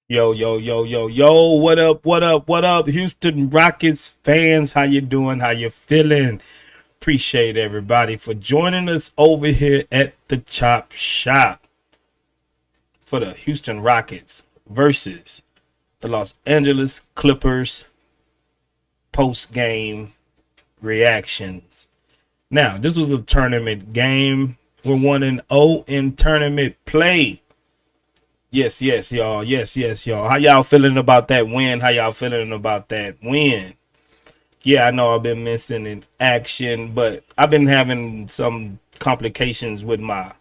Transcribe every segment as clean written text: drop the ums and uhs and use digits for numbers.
Yo, yo, yo, yo, yo, what up, what up, what up, Houston Rockets fans? How you doing? How you feeling? Appreciate everybody for joining us over here at the Chop Shop for the Houston Rockets versus the Los Angeles Clippers post-game reactions. Now, this was a tournament game. We're 1-0 in tournament play. Yes, yes, y'all. Yes, yes, y'all. How y'all feeling about that win? How y'all feeling about that win? Yeah, I know I've been missing in action, but I've been having some complications with my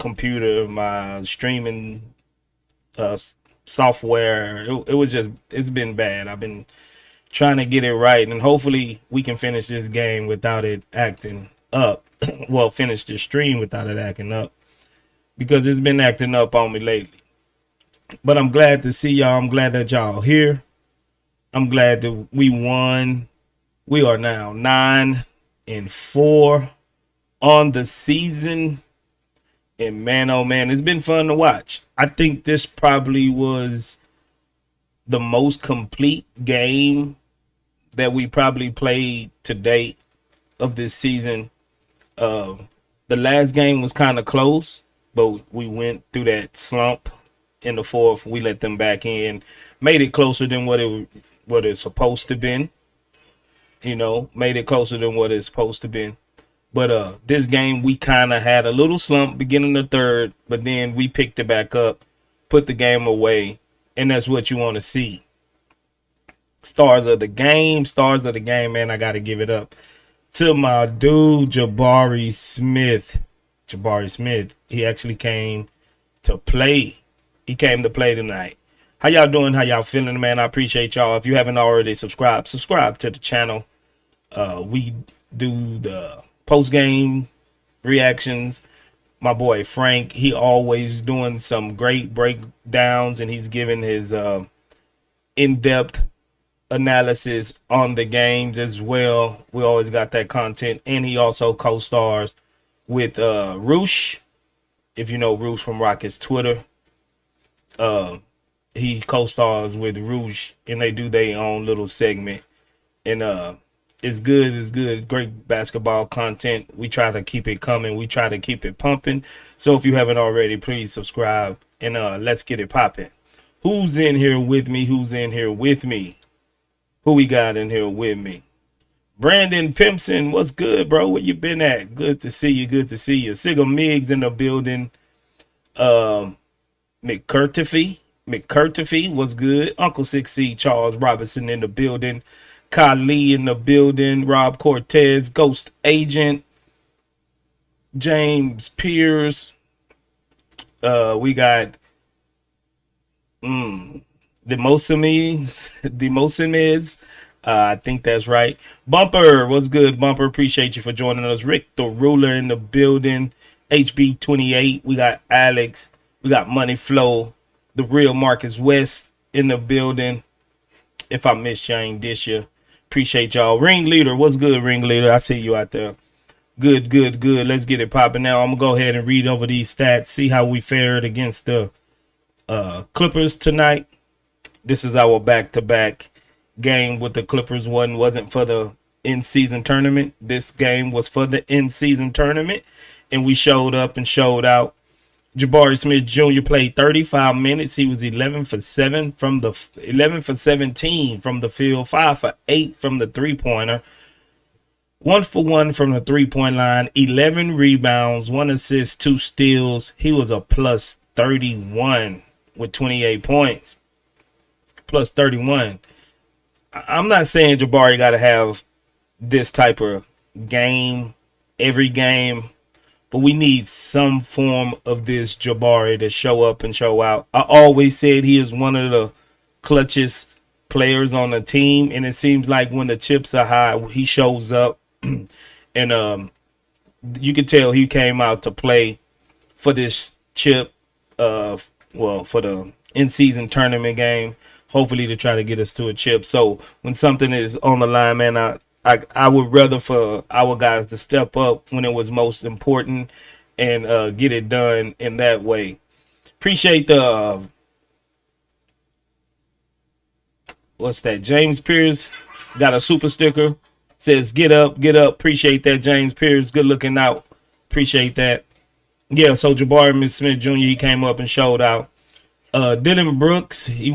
computer, my streaming uh, software. It's been bad. I've been trying to get it right, and hopefully we can finish this game without it acting up. Well, finish the stream without it acting up because it's been acting up on me lately. But I'm glad to see y'all. I'm glad that y'all here. I'm glad that we won. We are now 9-4 on the season. And man, oh man, it's been fun to watch. I think this probably was the most complete game that we probably played to date of this season. The last game was kind of close, but we went through that slump in the fourth. We let them back in, made it closer than what it's supposed to been. Made it closer than what it's supposed to be. But this game we kind of had a little slump beginning of third, but then we picked it back up, put the game away, and that's what you want to see. Stars of the game, man. I got to give it up to my dude Jabari Smith. Jabari Smith. He actually came to play. He came to play tonight. How y'all doing? How y'all feeling, man? I appreciate y'all. If you haven't already subscribe to the channel. We do the post-game reactions. My boy Frank, he always doing some great breakdowns, and he's giving his in-depth analysis on the games as well. We always got that content, and he also co-stars with Roosh. If you know Roosh from Rockets Twitter, he co-stars with Roosh, and they do their own little segment. And it's good. It's great basketball content. We try to keep it coming. We try to keep it pumping. So if you haven't already, please subscribe and let's get it popping. Who's in here with me? Who we got in here with me? Brandon Pimpson, what's good, bro? Where you been at? Good to see you. Sigel Miggs in the building. McCurtify, what's good? Uncle 6C, Charles Robinson in the building. Kali in the building. Rob Cortez, Ghost Agent. James Pierce. We got Demosimids. I think that's right. Bumper, what's good, Bumper? Appreciate you for joining us. Rick the Ruler in the building. HB28. We got Alex. We got Money Flow. The real Marcus West in the building. If I missed you, I ain't dish you. Appreciate y'all. Ringleader, what's good, Ringleader? I see you out there. Good. Let's get it popping now. I'm going to go ahead and read over these stats, see how we fared against the Clippers tonight. This is our back-to-back game with the Clippers. One wasn't for the in-season tournament. This game was for the in-season tournament, and we showed up and showed out. Jabari Smith Jr. played 35 minutes. He was 11 for 17 from the field, 5 for 8 from the three-pointer, 1 for 1 from the three-point line, 11 rebounds, 1 assist, 2 steals. He was a plus 31 with 28 points. Plus 31. I'm not saying Jabari got to have this type of game every game, but we need some form of this Jabari to show up and show out. I always said he is one of the clutchest players on the team, and it seems like when the chips are high, he shows up. And you can tell he came out to play for this chip, for the in-season tournament game, hopefully to try to get us to a chip. So when something is on the line, man, I would rather for our guys to step up when it was most important and get it done in that way. Appreciate the what's that? James Pierce got a super sticker. Says get up, get up. Appreciate that, James Pierce. Good looking out. Appreciate that. Yeah, so Jabari Smith Jr. he came up and showed out. Dylan Brooks, he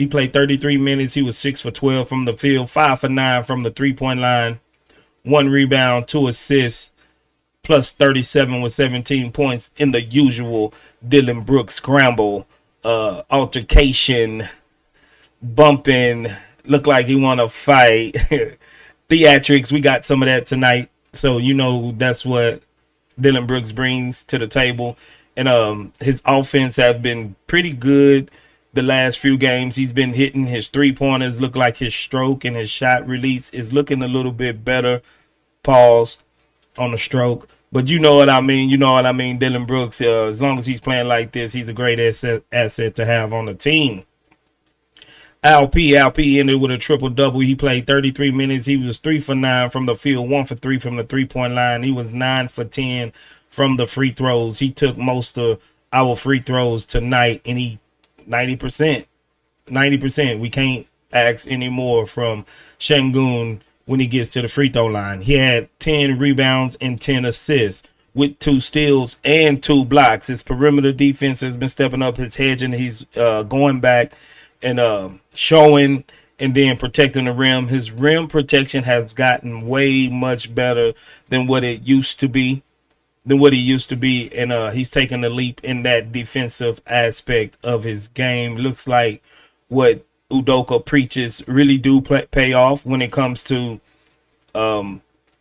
played 33 minutes. He was 6 for 12 from the field, 5 for 9 from the 3-point line, 1 rebound, 2 assists, plus 37 with 17 points in the usual Dylan Brooks scramble, altercation, bumping, look like he want to fight, theatrics. We got some of that tonight. So, that's what Dylan Brooks brings to the table. And his offense has been pretty good the last few games. He's been hitting his 3-pointers. Look like his stroke and his shot release is looking a little bit better. Pause on the stroke. But you know what I mean. Dylan Brooks, as long as he's playing like this, he's a great asset to have on the team. LP ended with a triple-double. He played 33 minutes. He was 3 for 9 from the field, 1 for 3 from the 3-point line. He was 9 for 10 from the free throws. He took most of our free throws tonight, and he 90%. 90%. We can't ask any more from Sengun when he gets to the free throw line. He had 10 rebounds and 10 assists with 2 steals and 2 blocks. His perimeter defense has been stepping up his hedge, and he's going back and showing and then protecting the rim. His rim protection has gotten way much better than what it used to be. And he's taking a leap in that defensive aspect of his game. Looks like what Udoka preaches really do pay off when it comes to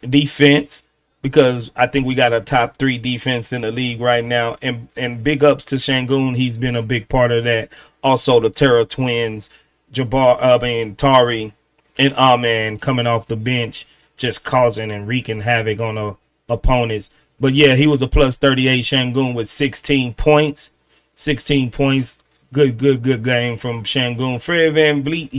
defense, because I think we got a top 3 defense in the league right now. And big ups to Sengun. He's been a big part of that. Also, the Terra twins, Tari and Amen coming off the bench, just causing and wreaking havoc on the opponents. But yeah, he was a plus 38 Sengun with 16 points. 16 points. Good game from Sengun. Fred VanVleet,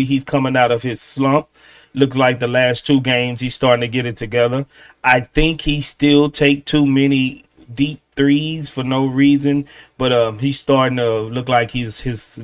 he's coming out of his slump. Looks like the last 2 games he's starting to get it together. I think he still take too many deep threes for no reason, but he's starting to look like his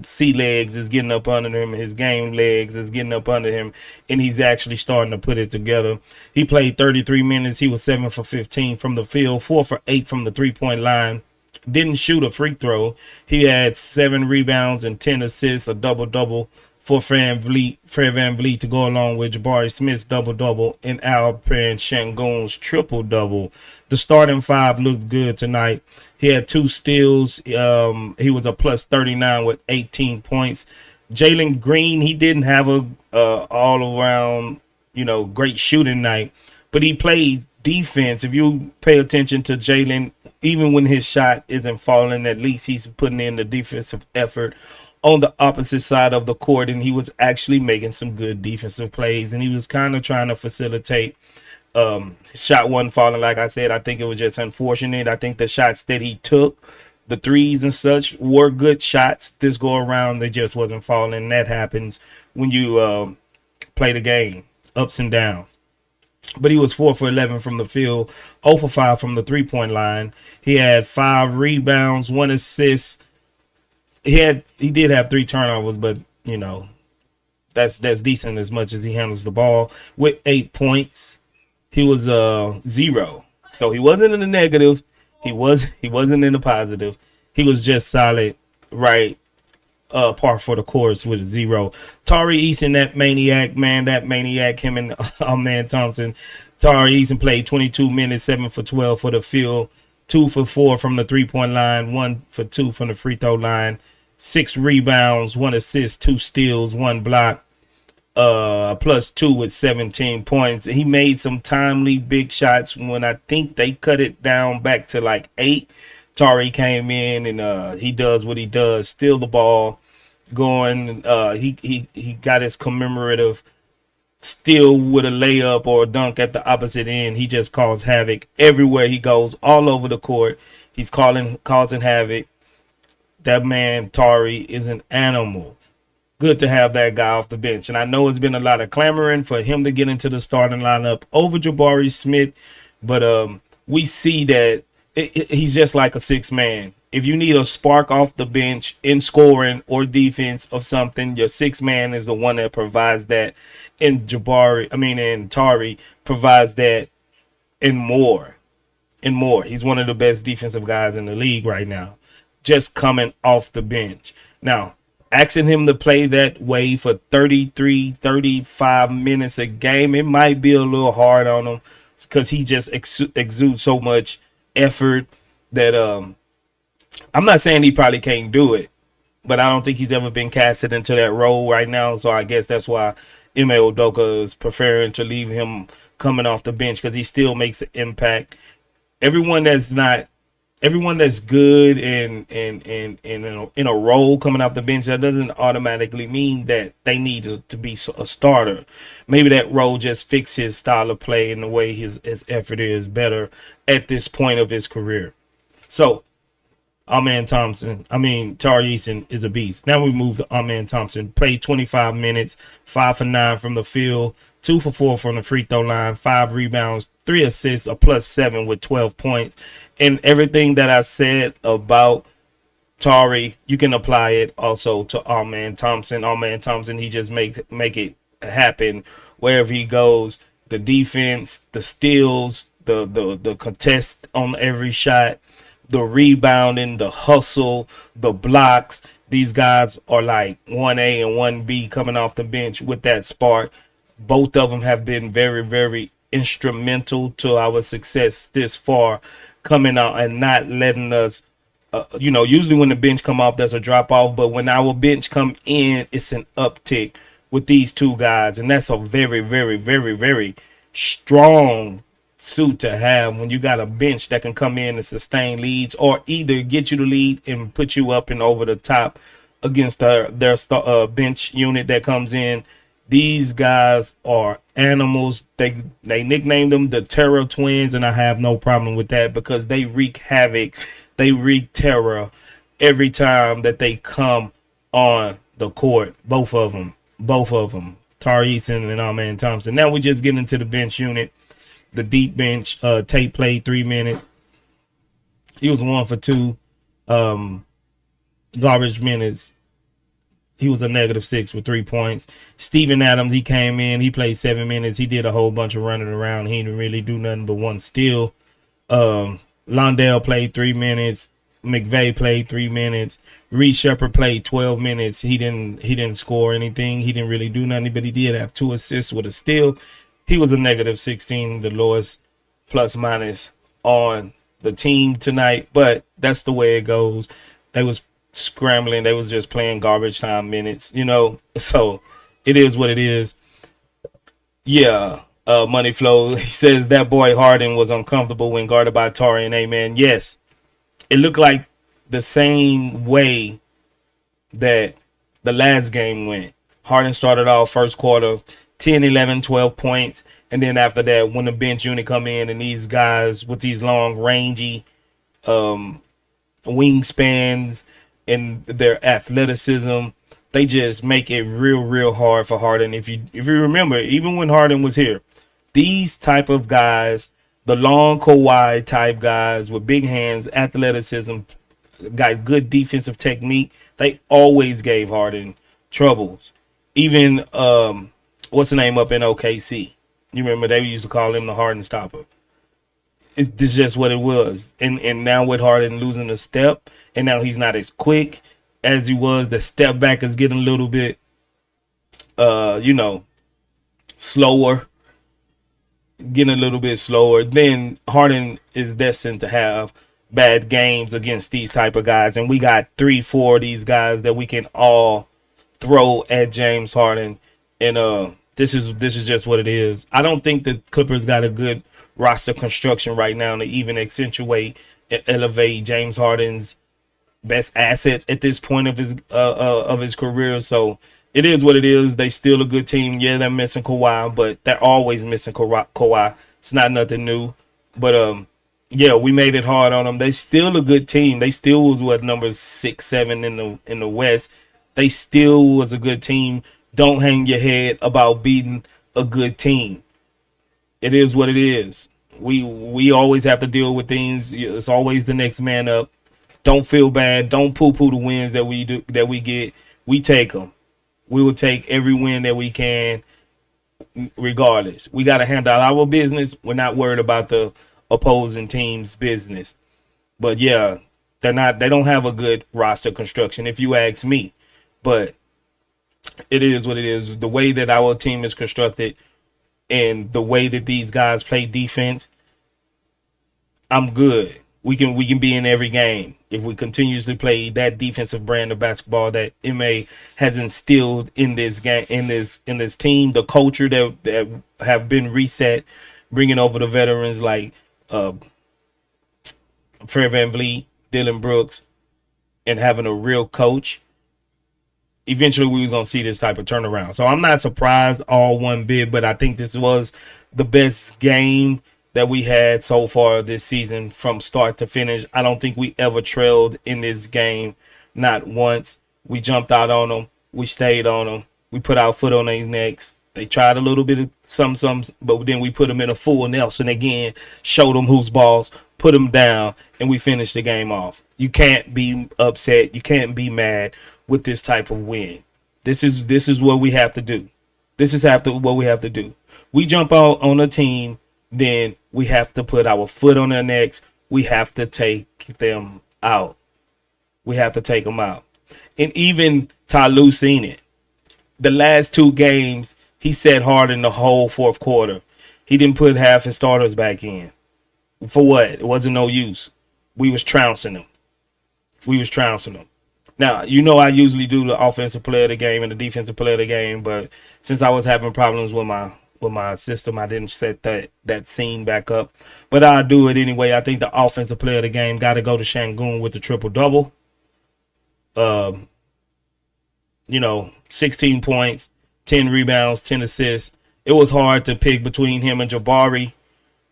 sea legs is getting up under him, his game legs is getting up under him, and he's actually starting to put it together. He played 33 minutes. He was 7 for 15 from the field, 4 for 8 from the 3-point line. Didn't shoot a free throw. He had 7 rebounds and 10 assists, a double-double for Fred VanVleet to go along with Jabari Smith's double-double and Alperen Sengun's triple-double. The starting 5 looked good tonight. He had 2 steals. He was a plus 39 with 18 points. Jalen Green, he didn't have a all-around, great shooting night, but he played defense. If you pay attention to Jalen, even when his shot isn't falling, at least he's putting in the defensive effort on the opposite side of the court, and he was actually making some good defensive plays, and he was kind of trying to facilitate. His shot wasn't falling, like I said. I think it was just unfortunate. I think the shots that he took, the threes and such, were good shots this go around. They just wasn't falling. That happens when you play the game, ups and downs. But he was 4 for 11 from the field, 0 for 5 from the 3-point line. He had 5 rebounds, 1 assist. He did have 3 turnovers, but that's decent as much as he handles the ball. With 8 points, he was 0, so he wasn't in the negative. He wasn't in the positive. He was just solid, right? Par for the course with a 0. Tari Eason, that maniac, him and man Thompson. Tari Eason played 22 minutes, 7 for 12 for the field, 2 for 4 from the 3-point line, 1 for 2 from the free throw line, 6 rebounds, 1 assist, 2 steals, 1 block, plus 2 with 17 points. He made some timely big shots when I think they cut it down back to like 8. Tari came in and he does what he does, steal the ball, going. He got his commemorative steal with a layup or a dunk at the opposite end. He just caused havoc everywhere he goes, all over the court. He's causing havoc. That man Tari is an animal. Good to have that guy off the bench. And I know it's been a lot of clamoring for him to get into the starting lineup over Jabari Smith, but we see that he's just like a 6 man. If you need a spark off the bench in scoring or defense of something, your sixth man is the one that provides that. And Tari provides that and more. And more. He's one of the best defensive guys in the league right now, just coming off the bench. Now, asking him to play that way for 33, 35 minutes a game, it might be a little hard on him because he just exudes so much effort that I'm not saying he probably can't do it, but I don't think he's ever been casted into that role right now. So I guess that's why Ime Udoka is preferring to leave him coming off the bench because he still makes an impact. Everyone that's good and in a role coming off the bench, that doesn't automatically mean that they need to be a starter. Maybe that role just fits his style of play and the way his effort is better at this point of his career. So Tari Eason is a beast. Now we move to Amen Thompson. Played 25 minutes, 5 for 9 from the field, 2 for 4 from the free throw line, 5 rebounds, 3 assists, a +7 with 12 points. And everything that I said about Tari, you can apply it also to Amen Thompson. Amen Thompson, he just make it happen wherever he goes. The defense, the steals, the contest on every shot, the rebounding, the hustle, the blocks. These guys are like 1A and 1B coming off the bench with that spark. Both of them have been very, very instrumental to our success this far, coming out and not letting us, usually when the bench come off, there's a drop off. But when our bench come in, it's an uptick with these two guys. And that's a very, very, very, very strong suit to have when you got a bench that can come in and sustain leads or either get you the lead and put you up and over the top against their bench unit that comes in. These guys are animals. They nicknamed them the Terror Twins, and I have no problem with that because they wreak havoc. They wreak terror every time that they come on the court. Both of them. Tari Eason and Amen Thompson. Now we just get into the bench unit. The deep bench. Tate played 3 minutes. He was 1 for 2 garbage minutes. He was a -6 with 3 points. Steven Adams, he came in. He played 7 minutes. He did a whole bunch of running around. He didn't really do nothing but 1 steal. Londell played 3 minutes. McVay played 3 minutes. Reed Shepherd played 12 minutes. He didn't score anything. He didn't really do nothing, but he did have 2 assists with a steal. He was a -16, the lowest plus minus on the team tonight. But that's the way it goes. They was scrambling. They was just playing garbage time minutes, So it is what it is. Yeah. Money Flow. He says that boy Harden was uncomfortable when guarded by Tari and Amen. Yes. It looked like the same way that the last game went. Harden started off first quarter 10, 11, 12 points. And then after that, when the bench unit come in and these guys with these long, rangy wingspans and their athleticism, they just make it real, real hard for Harden. If you remember, even when Harden was here, these type of guys, the long Kawhi type guys with big hands, athleticism, got good defensive technique, they always gave Harden troubles. Even what's the name up in OKC? You remember they used to call him the Harden stopper. It's just what it was. And now with Harden losing a step, and now he's not as quick as he was, the step back is getting a little bit slower. Getting a little bit slower. Then Harden is destined to have bad games against these type of guys. And we got 3-4 of these guys that we can all throw at James Harden. And this is just what it is. I don't think the Clippers got a good roster construction right now to even accentuate and elevate James Harden's best assets at this point of his career. So it is what it is. They still a good team. Yeah, they're missing Kawhi, but they're always missing Kawhi. It's not nothing new. But yeah, we made it hard on them. They still a good team. They still was number 6, 7 in the West. They still was a good team. Don't hang your head about beating a good team. It is what it is. We always have to deal with things. It's always the next man up. Don't feel bad. Don't poo-poo the wins that we get. We take them. We will take every win that we can, regardless. We got to handle our business. We're not worried about the opposing team's business. But yeah, they don't have a good roster construction, if you ask me. But it is what it is. The way that our team is constructed and the way that these guys play defense, I'm good. We can be in every game if we continuously play that defensive brand of basketball that MA has instilled in this game, in this team, the culture that have been reset, bringing over the veterans like Fred VanVleet, Dylan Brooks, and having a real coach. Eventually we was going to see this type of turnaround. So I'm not surprised all one bit, but I think this was the best game that we had so far this season from start to finish. I don't think we ever trailed in this game, not once. We jumped out on them. We stayed on them. We put our foot on their necks. They tried a little bit of some, but then we put them in a full Nelson again, showed them whose balls, put them down, and we finished the game off. You can't be upset. You can't be mad with this type of win. This is what we have to do. This is what we have to do. We jump out on a team, then we have to put our foot on their necks. We have to take them out. We have to take them out. And even Tyloo seen it. The last two games, he sat hard in the whole fourth quarter. He didn't put half his starters back in. For what? It wasn't no use. We was trouncing them. Now, I usually do the offensive player of the game and the defensive player of the game, but since I was having problems with my system, I didn't set that scene back up. But I'll do it anyway. I think the offensive player of the game got to go to Şengün with the triple-double. 16 points, 10 rebounds, 10 assists. It was hard to pick between him and Jabari,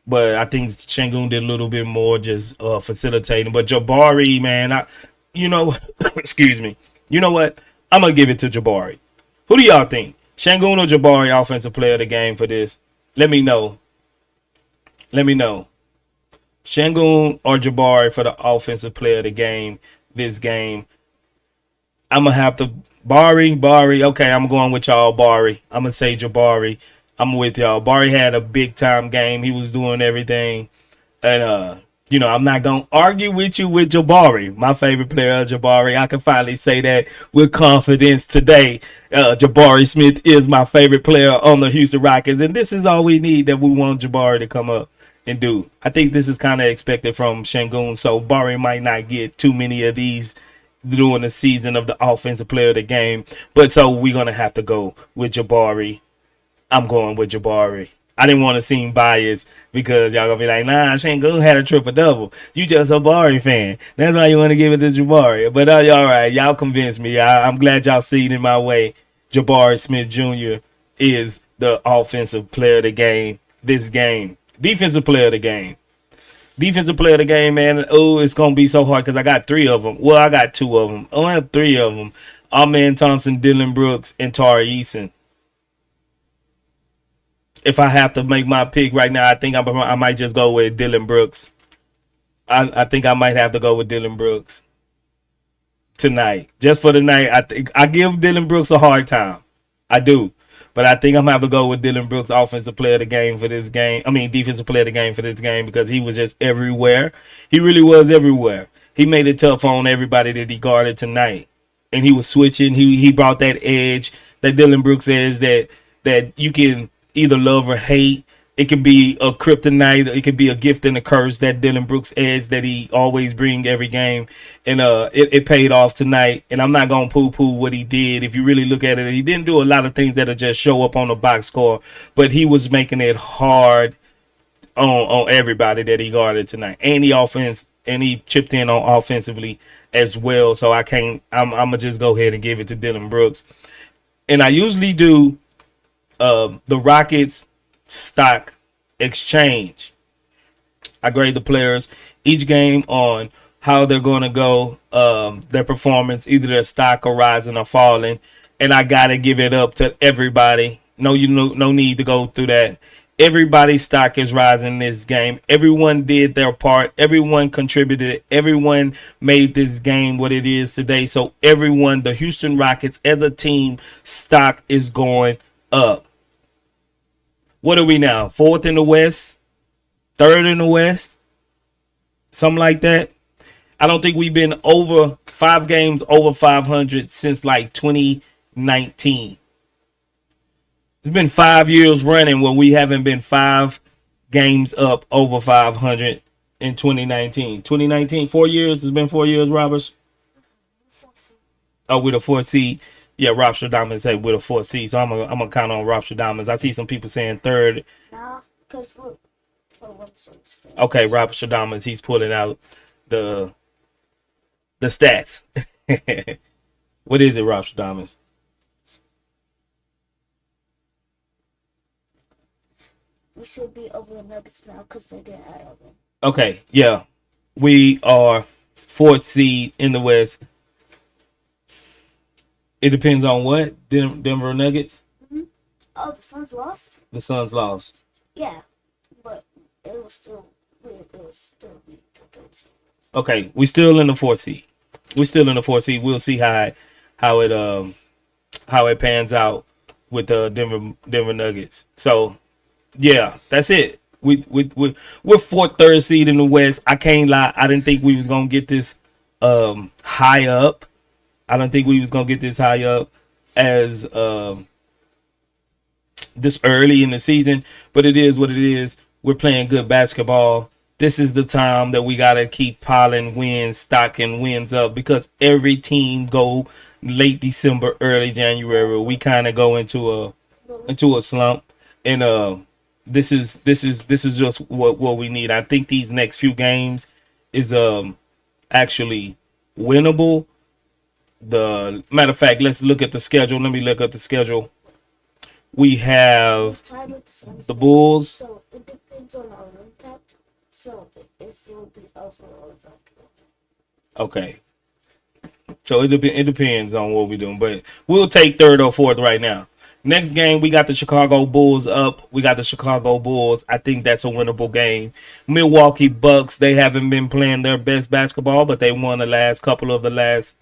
but I think Şengün did a little bit more just facilitating. But Jabari, man, excuse me. You know what? I'm going to give it to Jabari. Who do y'all think? Şengün or Jabari offensive player of the game for this? Let me know. Şengün or Jabari for the offensive player of the game this game. I'm going to have to Bari. Okay, I'm going with y'all, Bari. I'm going to say Jabari. I'm with y'all. Bari had a big time game. He was doing everything. And, I'm not going to argue with you with Jabari. My favorite player, Jabari. I can finally say that with confidence today. Jabari Smith is my favorite player on the Houston Rockets. And this is all we need that we want Jabari to come up and do. I think this is kind of expected from Şengün. So Bari might not get too many of these during the season of the offensive player of the game. But so we're going to have to go with Jabari. I'm going with Jabari. I didn't want to seem biased because y'all going to be like, nah, Şengün had a triple-double. You just a Jabari fan. That's why you want to give it to Jabari. But all right, y'all convinced me. I'm glad y'all see it in my way. Jabari Smith Jr. is the offensive player of the game this game. Defensive player of the game. Defensive player of the game, man. Oh, it's going to be so hard because I got three of them. Well, I got two of them. I have three of them. Amen Thompson, Dylan Brooks, and Tari Eason. If I have to make my pick right now, I think I might just go with Dylan Brooks. I think I might have to go with Dylan Brooks tonight. Just for the night, I think I give Dylan Brooks a hard time. I do. But I think I'm going to have to go with Dylan Brooks, offensive player of the game for this game. Defensive player of the game for this game because he was just everywhere. He really was everywhere. He made it tough on everybody that he guarded tonight. And he was switching. He brought that edge, that Dylan Brooks edge that you can either love or hate. It could be a kryptonite. It could be a gift and a curse, that Dylan Brooks edge that he always bring every game. And it paid off tonight. And I'm not going to poo-poo what he did. If you really look at it, he didn't do a lot of things that'll just show up on the box score. But he was making it hard on everybody that he guarded tonight. And he chipped in on offensively as well. So I'm going to just go ahead and give it to Dylan Brooks. And I usually do the Rockets stock exchange. I grade the players each game on how they're going to go, their performance, either their stock or rising or falling. And I got to give it up to everybody. No need to go through that Everybody's stock is rising this game. Everyone did their part. Everyone contributed. Everyone made this game what it is today. So everyone, the Houston Rockets as a team, stock is going up. What are we now? Fourth in the West? Third in the West? Something like that. I don't think we've been over 5 games over 500 since like 2019. It's been 5 years running where we haven't been 5 games up over 500 in 2019. 2019, 4 years. It's been 4 years, Roberts. Oh, with a 4th seed. Yeah, Rob Stradamus said with a 4th seed. So I'm gonna count on Rob Stradamus. I see some people saying third. Nah, because look. Okay, Rob Stradamus, he's pulling out the stats. What is it, Rob Stradamus? We should be over the Nuggets now because they didn't add over. Okay, yeah. We are 4th seed in the West. It depends on what? Denver Nuggets? Mm-hmm. Oh, the Suns lost? The Suns lost. Yeah, but it was still be the 3rd seed. Okay, we still in the 4th seed. We're still in the 4th seed. We'll see how it pans out with the Denver Nuggets. So yeah, that's it. We're 4th, 3rd seed in the West. I can't lie. I didn't think we was gonna get this high up. I don't think we was gonna get this high up as this early in the season. But it is what it is. We're playing good basketball. This is the time that we gotta keep piling wins, stocking wins up, because every team go late December, early January. We kind of go into a slump, and this is just what we need. I think these next few games is actually winnable. The matter of fact, let's look at the schedule. Let me look at the schedule. We have the Bulls. So it depends on our impact. So if you'll be over or okay. So it depends on what we're doing, but we'll take 3rd or 4th right now. Next game, we got the Chicago Bulls up. We got the Chicago Bulls. I think that's a winnable game. Milwaukee Bucks, they haven't been playing their best basketball, but they won the last couple of the last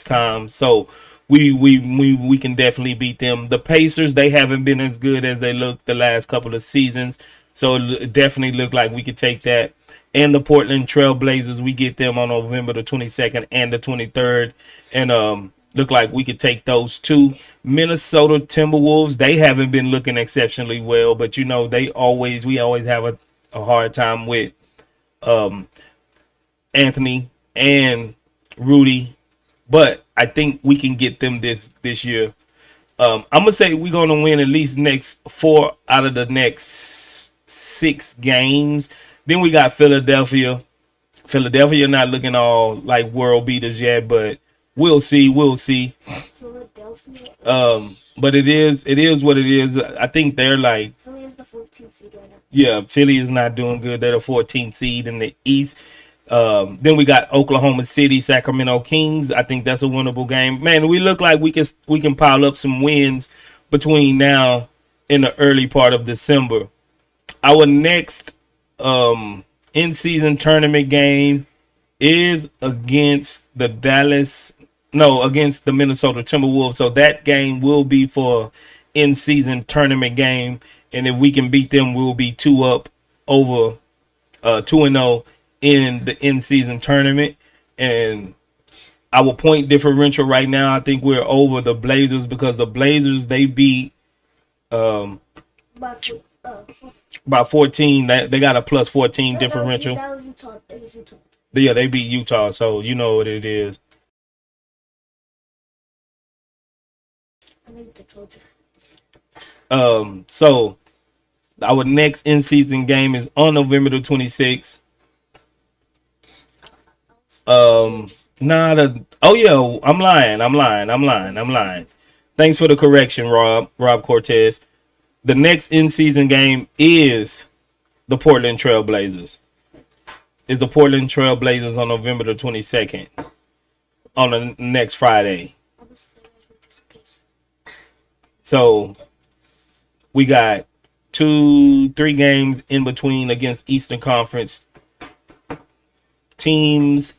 time. So we can definitely beat them. The Pacers, they haven't been as good as they looked the last couple of seasons. So it definitely looked like we could take that. And the Portland Trail Blazers, we get them on November the 22nd and the 23rd. And look like we could take those two. Minnesota Timberwolves, they haven't been looking exceptionally well, but you know, we always have a hard time with Anthony and Rudy. But I think we can get them this year. I'm gonna say we're gonna win at least next 4 out of the next 6 games. Then we got Philadelphia. Philadelphia not looking all like world beaters yet, but we'll see. But it is what it is. I think they're like Philly is the 14th seed right now. Yeah, Philly is not doing good. They're the 14th seed in the East. Then we got Oklahoma City, Sacramento Kings. I think that's a winnable game. Man, we look like we can pile up some wins between now and the early part of December. Our next in-season tournament game is against against the Minnesota Timberwolves. So that game will be for in-season tournament game, and if we can beat them, we'll be 2-0 in the in-season tournament. And our point differential right now, I think we're over the Blazers, because the Blazers, they beat by 14. They got a plus 14 differential. That was Utah. It was Utah. Yeah, they beat Utah, so you know what it is. I need the Trojan. So our next in-season game is on November the 26th. I'm lying. Thanks for the correction, Rob Cortez. The next in-season game is the Portland Trail Blazers. Is the Portland Trail Blazers on November the 22nd on the next Friday. So we got 3 games in between against Eastern Conference teams,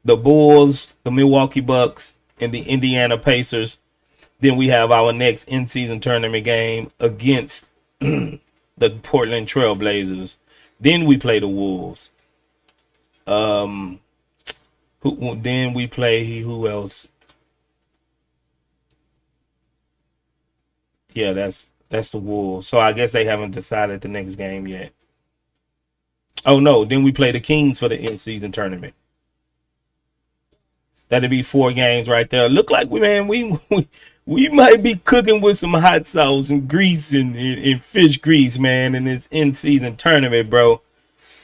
the Bulls, the Milwaukee Bucks, and the Indiana Pacers. Then we have our next in-season tournament game against the Portland Trail Blazers. Then we play the Wolves. Um, then we play who else? Yeah, that's the Wolves. So I guess they haven't decided the next game yet. Oh no, then we play the Kings for the in-season tournament. That'd be 4 games right there. Look like we might be cooking with some hot sauce and grease and fish grease, man, in this in-season tournament, bro.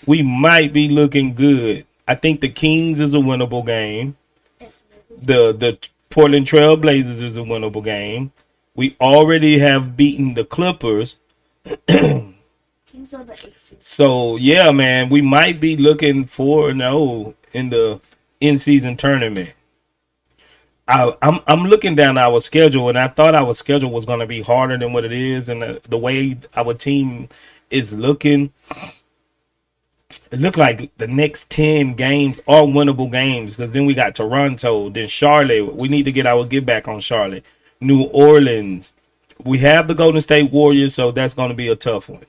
We might be looking good. I think the Kings is a winnable game. Definitely. The Portland Trail Blazers is a winnable game. We already have beaten the Clippers. Kings are the eighth. So yeah, man, we might be looking for no in the in-season tournament. I'm looking down our schedule, and I thought our schedule was going to be harder than what it is, and the way our team is looking, it looked like the next 10 games are winnable games because then we got Toronto, then Charlotte. We need to get our get back on Charlotte, New Orleans. We have the Golden State Warriors, so that's going to be a tough one,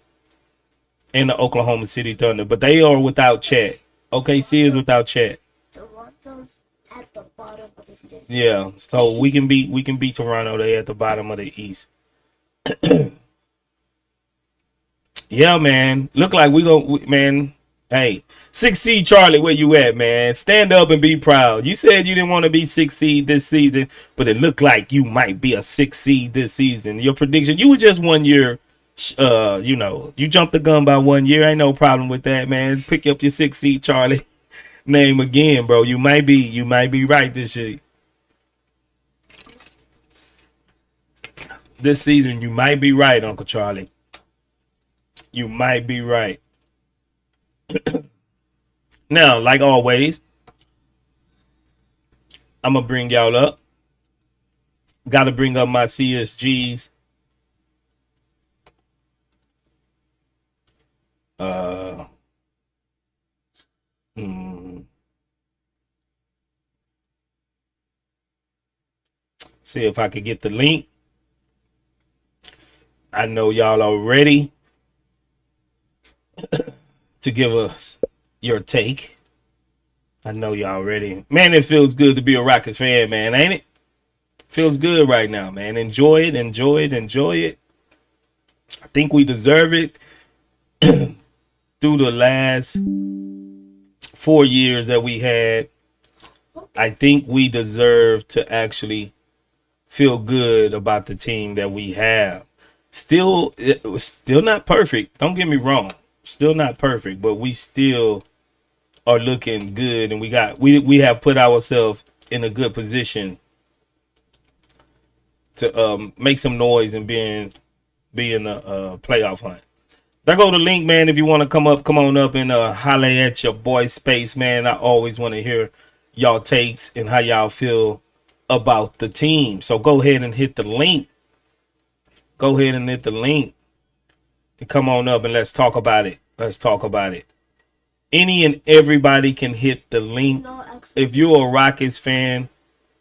and the Oklahoma City Thunder, but they are without Chet. OKC is without Chet. Toronto's at the bottom of the standings. Yeah, so we can beat Toronto. They at the bottom of the East. Yeah, man. Look like man. Hey, 6 seed Charlie, where you at, man? Stand up and be proud. You said you didn't want to be 6 seed this season, but it looked like you might be a 6 seed this season. Your prediction, you were just 1 year. You jumped the gun by 1 year. Ain't no problem with that, man. Pick up your 6 seed Charlie name again, bro. You might be right this year. This season, you might be right, Uncle Charlie. You might be right. Now, like always, I'm gonna bring y'all up. Got to bring up my CSGs. Uh, hmm, see if I could get the link. I know y'all are ready to give us your take. I know y'all ready. Man, it feels good to be a Rockets fan, man, ain't it? Feels good right now, man. Enjoy it, enjoy it, enjoy it. I think we deserve it through the last 4 years that we had. I think we deserve to actually feel good about the team that we have. Still, it was still not perfect. Don't get me wrong. Still not perfect, but we still are looking good, and we have put ourselves in a good position to make some noise and be in the playoff hunt. There go the link, man. If you want to come on up and holler at your boy Space, man. I always want to hear y'all takes and how y'all feel about the team. So go ahead and hit the link. Go ahead and hit the link and come on up and let's talk about it. Let's talk about it. Any and everybody can hit the link. No, actually, If you're a Rockets fan,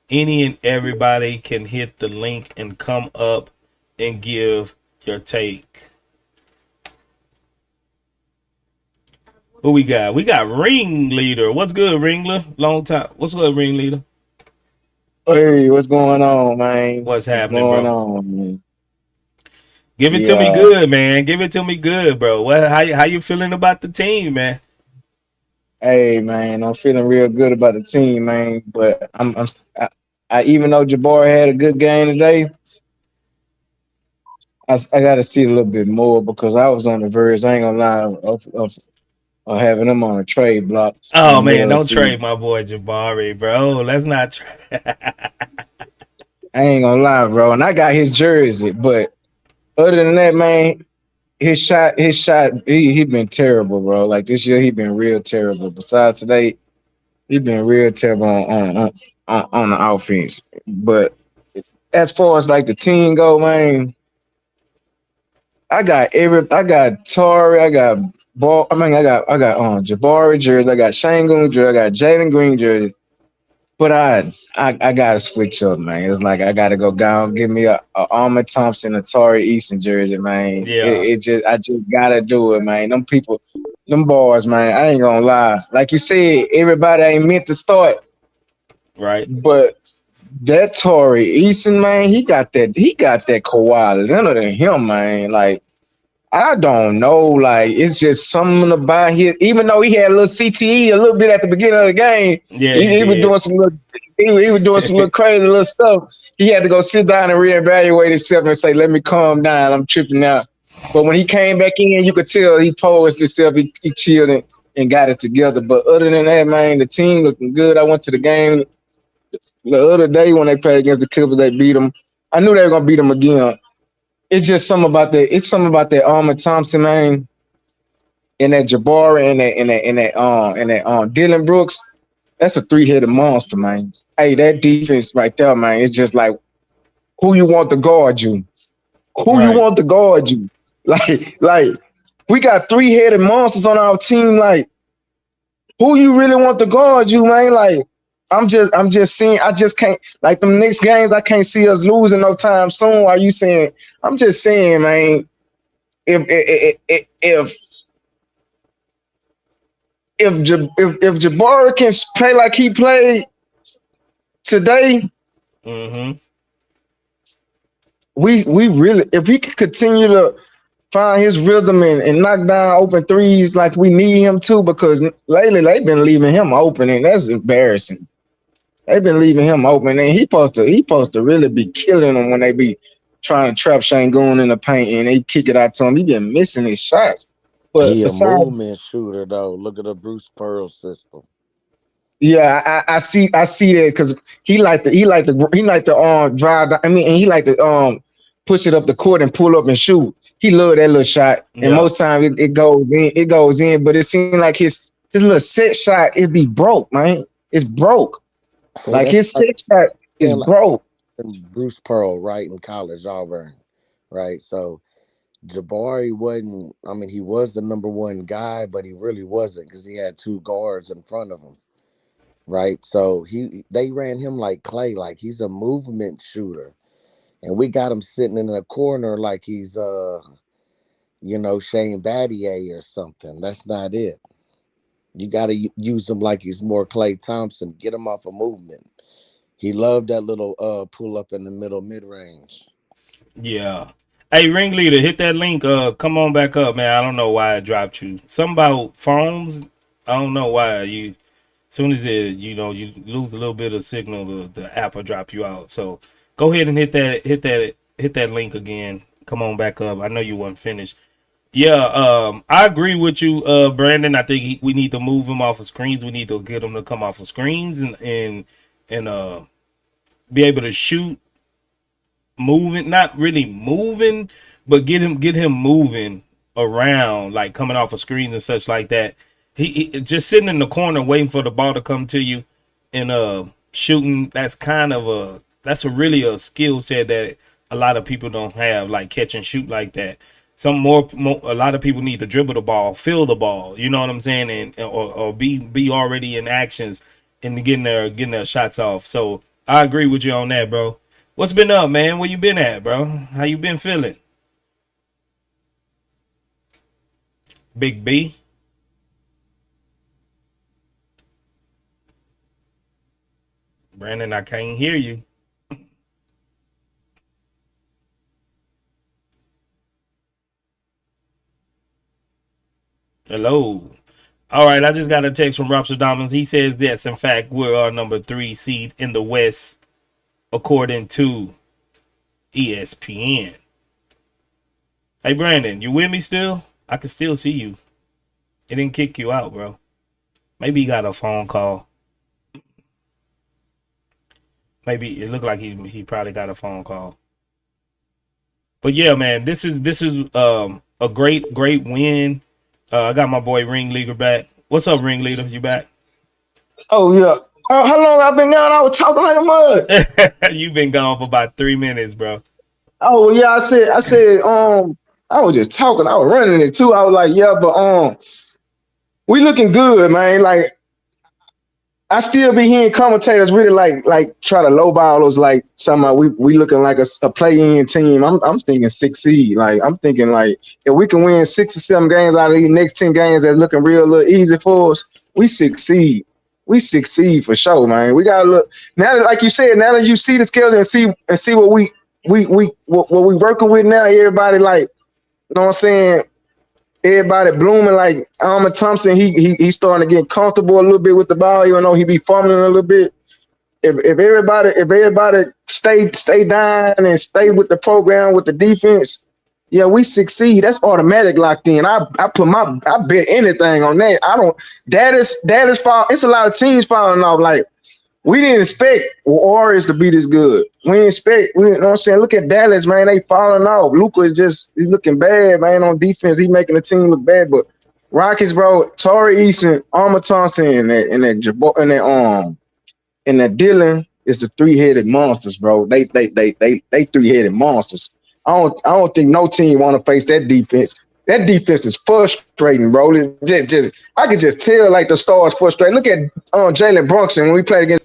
any and everybody can hit the link and come up and give your take. Who we got? We got Ringleader. What's good, Ringler? Long time. What's good, Ringleader? Hey, what's going on, man? What's What's happening, going bro? on, man? Give it to me Yeah. good, man. Give it to me good, bro. How you feeling about the team, man? Hey, man, I'm feeling real good about the team, man. But I even though Jabari had a good game today, I got to see a little bit more because I was on the verge. I ain't gonna lie of having them on a trade block in Oh the man, middle of the don't trade season. my boy Jabari, bro. Let's not trade. I ain't gonna lie, bro. And I got his jersey, but other than that, man, his shot, he been terrible, bro. Like this year, he been real terrible. Besides today, he been real terrible on the offense. But as far as like the team go, man, I got Tori, I got Ball. I mean, I got Jabari jersey, I got Shangoon jersey, I got Jalen Green jersey. But I gotta switch up, man. It's like I gotta go down, give me a Armor Thompson, a Tori Easton jersey, man. Yeah. I just gotta do it, man. Them people, them boys, man. I ain't gonna lie. Like you said, everybody ain't meant to start, Right. but that Tori Easton, man, he got that Kawhi Leonard in him, man. Like I don't know. Like it's just something about his. Even though he had a little CTE a little bit at the beginning of the game, Yeah, he he was did. doing some little. He was doing some little crazy little stuff. He had to go sit down and reevaluate himself and say, "Let me calm down. I'm tripping out." But when he came back in, you could tell he posed himself. He chilled and got it together. But other than that, man, the team looking good. I went to the game the other day when they played against the Clippers. They beat them. I knew they were gonna beat them again. It's just something about that. It's something about that Armor Thompson, man, and that Jabari and that Dylan Brooks. That's a three-headed monster, man. Hey, that defense right there, man. It's just like who you want to guard you. Who you Right. want to guard you. Like we got three-headed monsters on our team. Like who you really want to guard you, man? Like I'm just seeing. I just can't like them next games. I can't see us losing no time soon. Are you saying? I'm just saying, man. If if Jabari can play like he played today, Mm-hmm. we really if he can continue to find his rhythm and knock down open threes like we need him to, because lately they've been leaving him open and that's embarrassing. They've been leaving him open and he supposed to really be killing them when they be trying to trap Shangoon in the paint and they kick it out to him. He been missing his shots. But He a besides movement shooter though. Look at the Bruce Pearl system. yeah, I see that because he like the drive. I mean, and he like to push it up the court and pull up and shoot. He love that little shot, and Yeah. most times it goes in. It goes in, but it seems like his little set shot it be broke, man. It's broke. Well, Like that's his like set shot is saying like broke. Bruce Pearl, right, in college, Auburn, right? So Jabari wasn't. I mean, he was the number one guy, but he really wasn't because he had two guards in front of him, right? So they ran him like Clay, like he's a movement shooter, and we got him sitting in a corner like he's Shane Battier or something. That's not it. You got to use him like he's more Clay Thompson. Get him off of movement. He loved that little pull up in the middle mid range. Yeah. Hey, ringleader, hit that link. Come on back up, man. I don't know why I dropped you. Something about phones. I don't know why you. As soon as you lose a little bit of signal, the app will drop you out. So go ahead and hit that link again. Come on back up. I know you weren't finished. Yeah, I agree with you, Brandon. I think we need to move him off of screens. We need to get him to come off of screens and be able to shoot moving, not really moving, but get him moving around, like coming off of screens and such like that. He just sitting in the corner waiting for the ball to come to you and shooting. That's a really a skill set that a lot of people don't have, like catch and shoot like that. A lot of people need to dribble the ball, feel the ball. You know what I'm saying, and or be already in actions and getting their shots off. So I agree with you on that, bro. What's been up, man? Where you been at, bro? How you been feeling? Big B? Brandon, I can't hear you. Hello. All right, I just got a text from Robster Dominance. He says, yes, in fact, we're our number 3 seed in the West, according to ESPN. Hey, Brandon, you with me still? I can still see you. It didn't kick you out, bro. Maybe he got a phone call. Maybe it looked like he probably got a phone call. But yeah, man, this is a great win. I got my boy Ringleader back. What's up, Ringleader? You back? Oh yeah. How long I been gone? I was talking like a mud. You've been gone for about 3 minutes, bro. Oh yeah, I said I was just talking. I was running it too. I was like, yeah, but we looking good, man. Like I still be hearing commentators really like try to lowball us like somehow we looking like a play-in team. I'm thinking 6 seed. Like I'm thinking like if we can win 6 or 7 games out of these next 10 games that's looking real little easy for us, we 6 seed. We 6 seed for sure, man. We gotta look now that like you said, now that you see the skills and see what what we working with now, everybody like you know what I'm saying? Everybody blooming like Alma Thompson. He's starting to get comfortable a little bit with the ball, even though he be fumbling a little bit. If everybody stay down and stay with the program with the defense, yeah, we succeed. That's automatic locked in. I bet anything on that. I don't that is fall. It's a lot of teams falling off. Like we didn't expect Warriors to be this good. We didn't expect, you know what I'm saying? Look at Dallas, man. They falling off. Luka is he's looking bad, man, on defense. He's making the team look bad. But Rockets, bro, Torrey Eason, Armor Thompson, and that Dylan is the three-headed monsters, bro. They three-headed monsters. I don't think no team want to face that defense. That defense is frustrating, bro. I could just tell like the stars frustrated. Look at Jalen Brunson when we played against.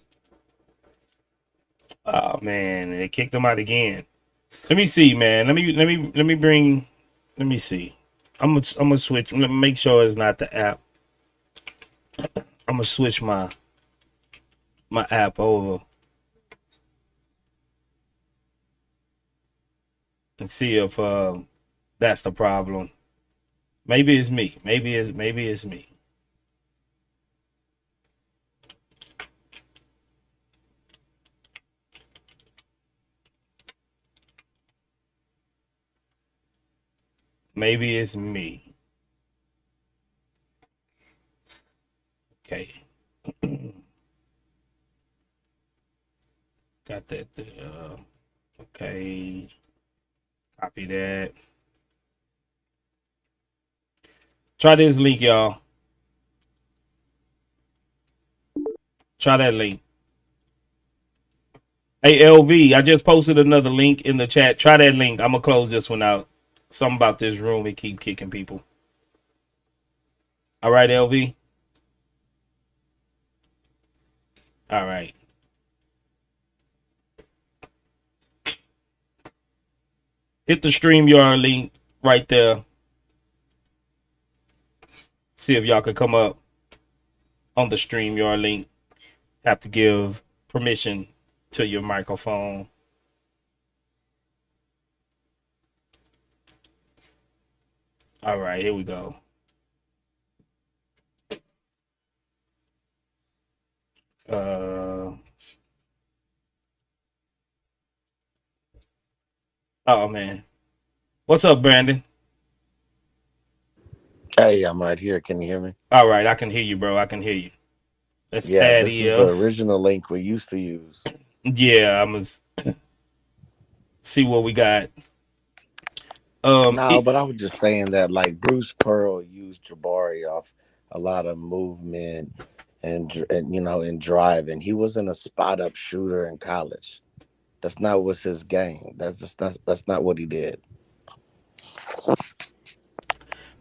Oh man, they kicked him out again. Let me see, man. Let me see. I'm gonna switch. Let me make sure it's not the app. I'm gonna switch my app over and see if that's the problem. Maybe it's me. Maybe it's me. Maybe it's me. Okay. Got that. Okay. Copy that. Try this link, y'all. Try that link. Hey, LV, I just posted another link in the chat. Try that link. I'm going to close this one out. Something about this room, it keep kicking people. All right, LV. All right. Hit the StreamYard link right there. See if y'all can come up on the StreamYard link. Have to give permission to your microphone. All right, here we go. Oh man, what's up, Brandon? Hey, I'm right here. Can you hear me? All right, I can hear you, bro. I can hear you. Let's Yeah, add this was the EF. original link we used to use. Yeah, I'm gonna see what we got. No, but I was just saying that like Bruce Pearl used Jabari off a lot of movement and and driving. He wasn't a spot up shooter in college. That's not what's his game. That's not what he did.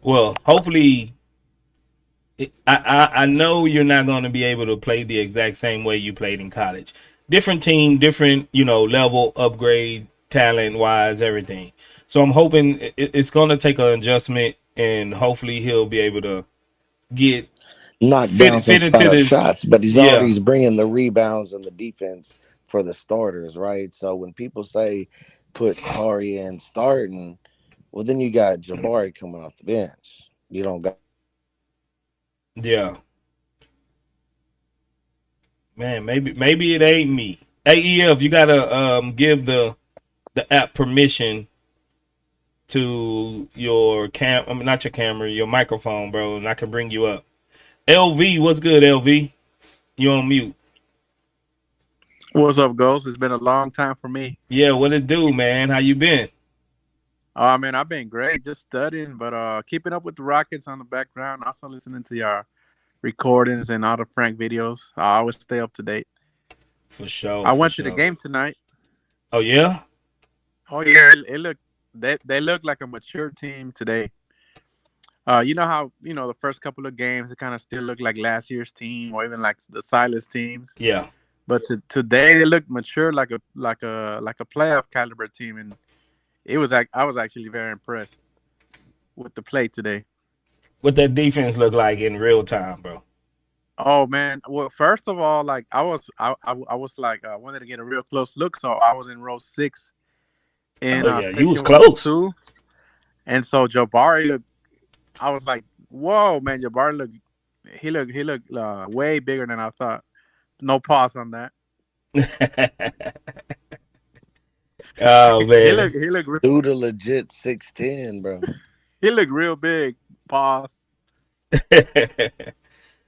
Well, hopefully, I know you're not going to be able to play the exact same way you played in college. Different team, different level, upgrade, talent wise, everything. So I'm hoping it's going to take an adjustment, and hopefully he'll be able to get Knock down some fit spot into up this. shots, but he's Yeah, always bringing the rebounds and the defense for the starters, right? So when people say put Tari in starting, well, then you got Jabari coming off the bench. You don't got. yeah, man. Maybe it ain't me. AEF, you gotta give the app permission to your I mean, not your camera, your microphone, bro, and I can bring you up. LV, what's good, LV? You on mute? What's up, Ghost? It's been a long time for me. Yeah, what it do, man? How you been? Oh man, I've been great, just studying, but keeping up with the Rockets on the background. Also listening to your recordings and all the Frank videos. I always stay up to date. For sure, I for went to the sure. game tonight. Oh yeah, Oh yeah, it looked they look like a mature team today. You know how the first couple of games it kind of still look like last year's team or even like the Silas teams, Yeah. but today they look mature like a playoff caliber team, and it was like I was actually very impressed with the play today. What that defense look like in real time, bro? Oh man, well first of all, like I was like wanted to get a real close look, so I was in row 6 in Oh yeah, you was section close. 102, and so Jabari looked. I was like, whoa, man, Jabari looked. He looked way bigger than I thought. No pause on that. Oh he man. looked he looked Dude, a legit 6'10", bro. he looked real big. Pause.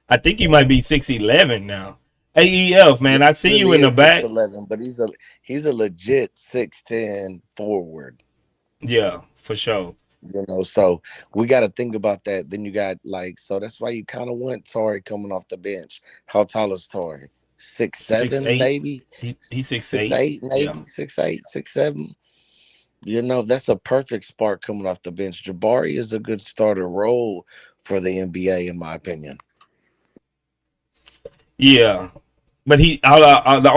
I think you might be 6'11" now. AEF, Yeah, man, I he see you really in the is back. 6'11", but he's a legit 6'10" forward. Yeah, for sure. So we got to think about that. Then you got so that's why you kind of want Torrey coming off the bench. How tall is Torrey? Six Six seven, eight. maybe He's six six eight. eight, Yeah. maybe 6'8", 6'7". That's a perfect spark coming off the bench. Jabari is a good starter role for the NBA, in my opinion. Yeah. But the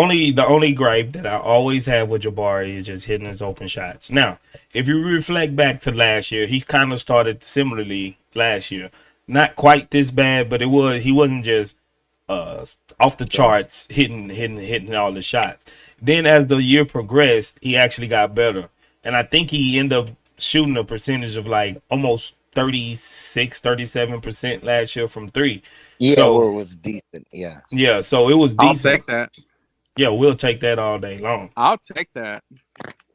only gripe that I always have with Jabari is just hitting his open shots. Now, if you reflect back to last year, he kind of started similarly last year. Not quite this bad, but he wasn't just uh off the So charts hitting all the shots. Then as the year progressed, he actually got better. And I think he ended up shooting a percentage of like almost 36, 37% last year from 3. yeah, So, where it was decent. Yeah. yeah, so it was I'll decent. take that. Yeah, we'll take that all day long I'll take that.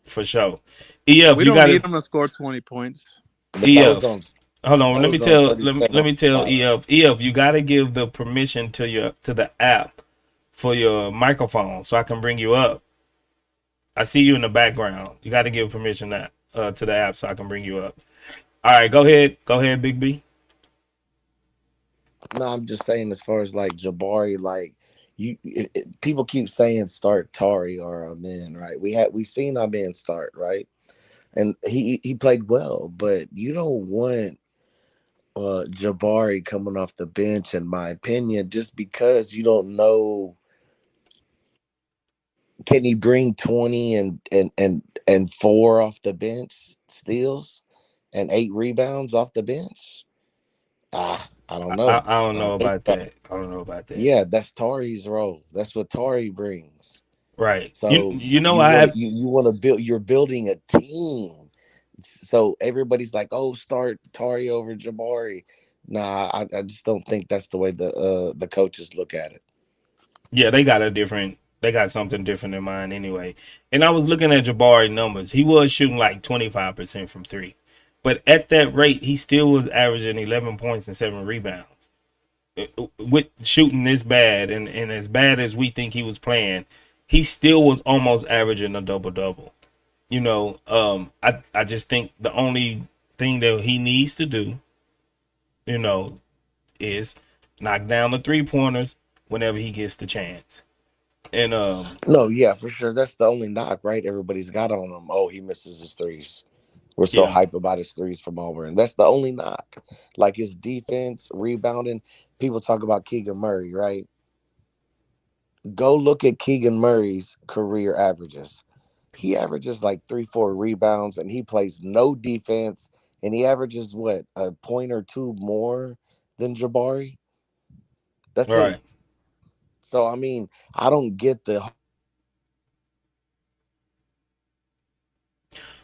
for sure. EF, We you don't got to need him to score 20 points. But EF. Hold on, that let me was on tell let 37 me tell shot. EF, you got to give the permission to the app for your microphone so I can bring you up. I see you in the background. You got to give permission to the app so I can bring you up. All right, go ahead, Big B. No, I'm just saying as far as like Jabari, like people keep saying start Tari or Amin, right? We seen Amin start, right? And he played well, but you don't want Jabari coming off the bench, in my opinion, just because you don't know can he bring 20 and 4 off the bench steals and 8 rebounds off the bench. I don't know. I don't I don't know think about so. that. I don't know about that. Yeah, that's Tari's role. That's what Tari brings. Right. So You know you I want have to you want to build. You're building a team. So everybody's like, "Oh, start Tari over Jabari." Nah, I just don't think that's the way the coaches look at it. yeah, they got something different in mind anyway. And I was looking at Jabari numbers. He was shooting like 25% from 3. But at that rate, he still was averaging 11 points and 7 rebounds. With shooting this bad and as bad as we think he was playing, he still was almost averaging a double double. I just think the only thing that he needs to do, you know, is knock down the 3 pointers whenever he gets the chance. And No, yeah, for sure. That's the only knock, right? Everybody's got on him. Oh, he misses his threes. We're so yeah, hype about his threes from Auburn. That's the only knock. Like his defense, rebounding. People talk about Keegan Murray, right? Go look at Keegan Murray's career averages. He averages like 3, 4 rebounds, and he plays no defense. And he averages what, a point or two more than Jabari? That's right. it. So I mean, I don't get the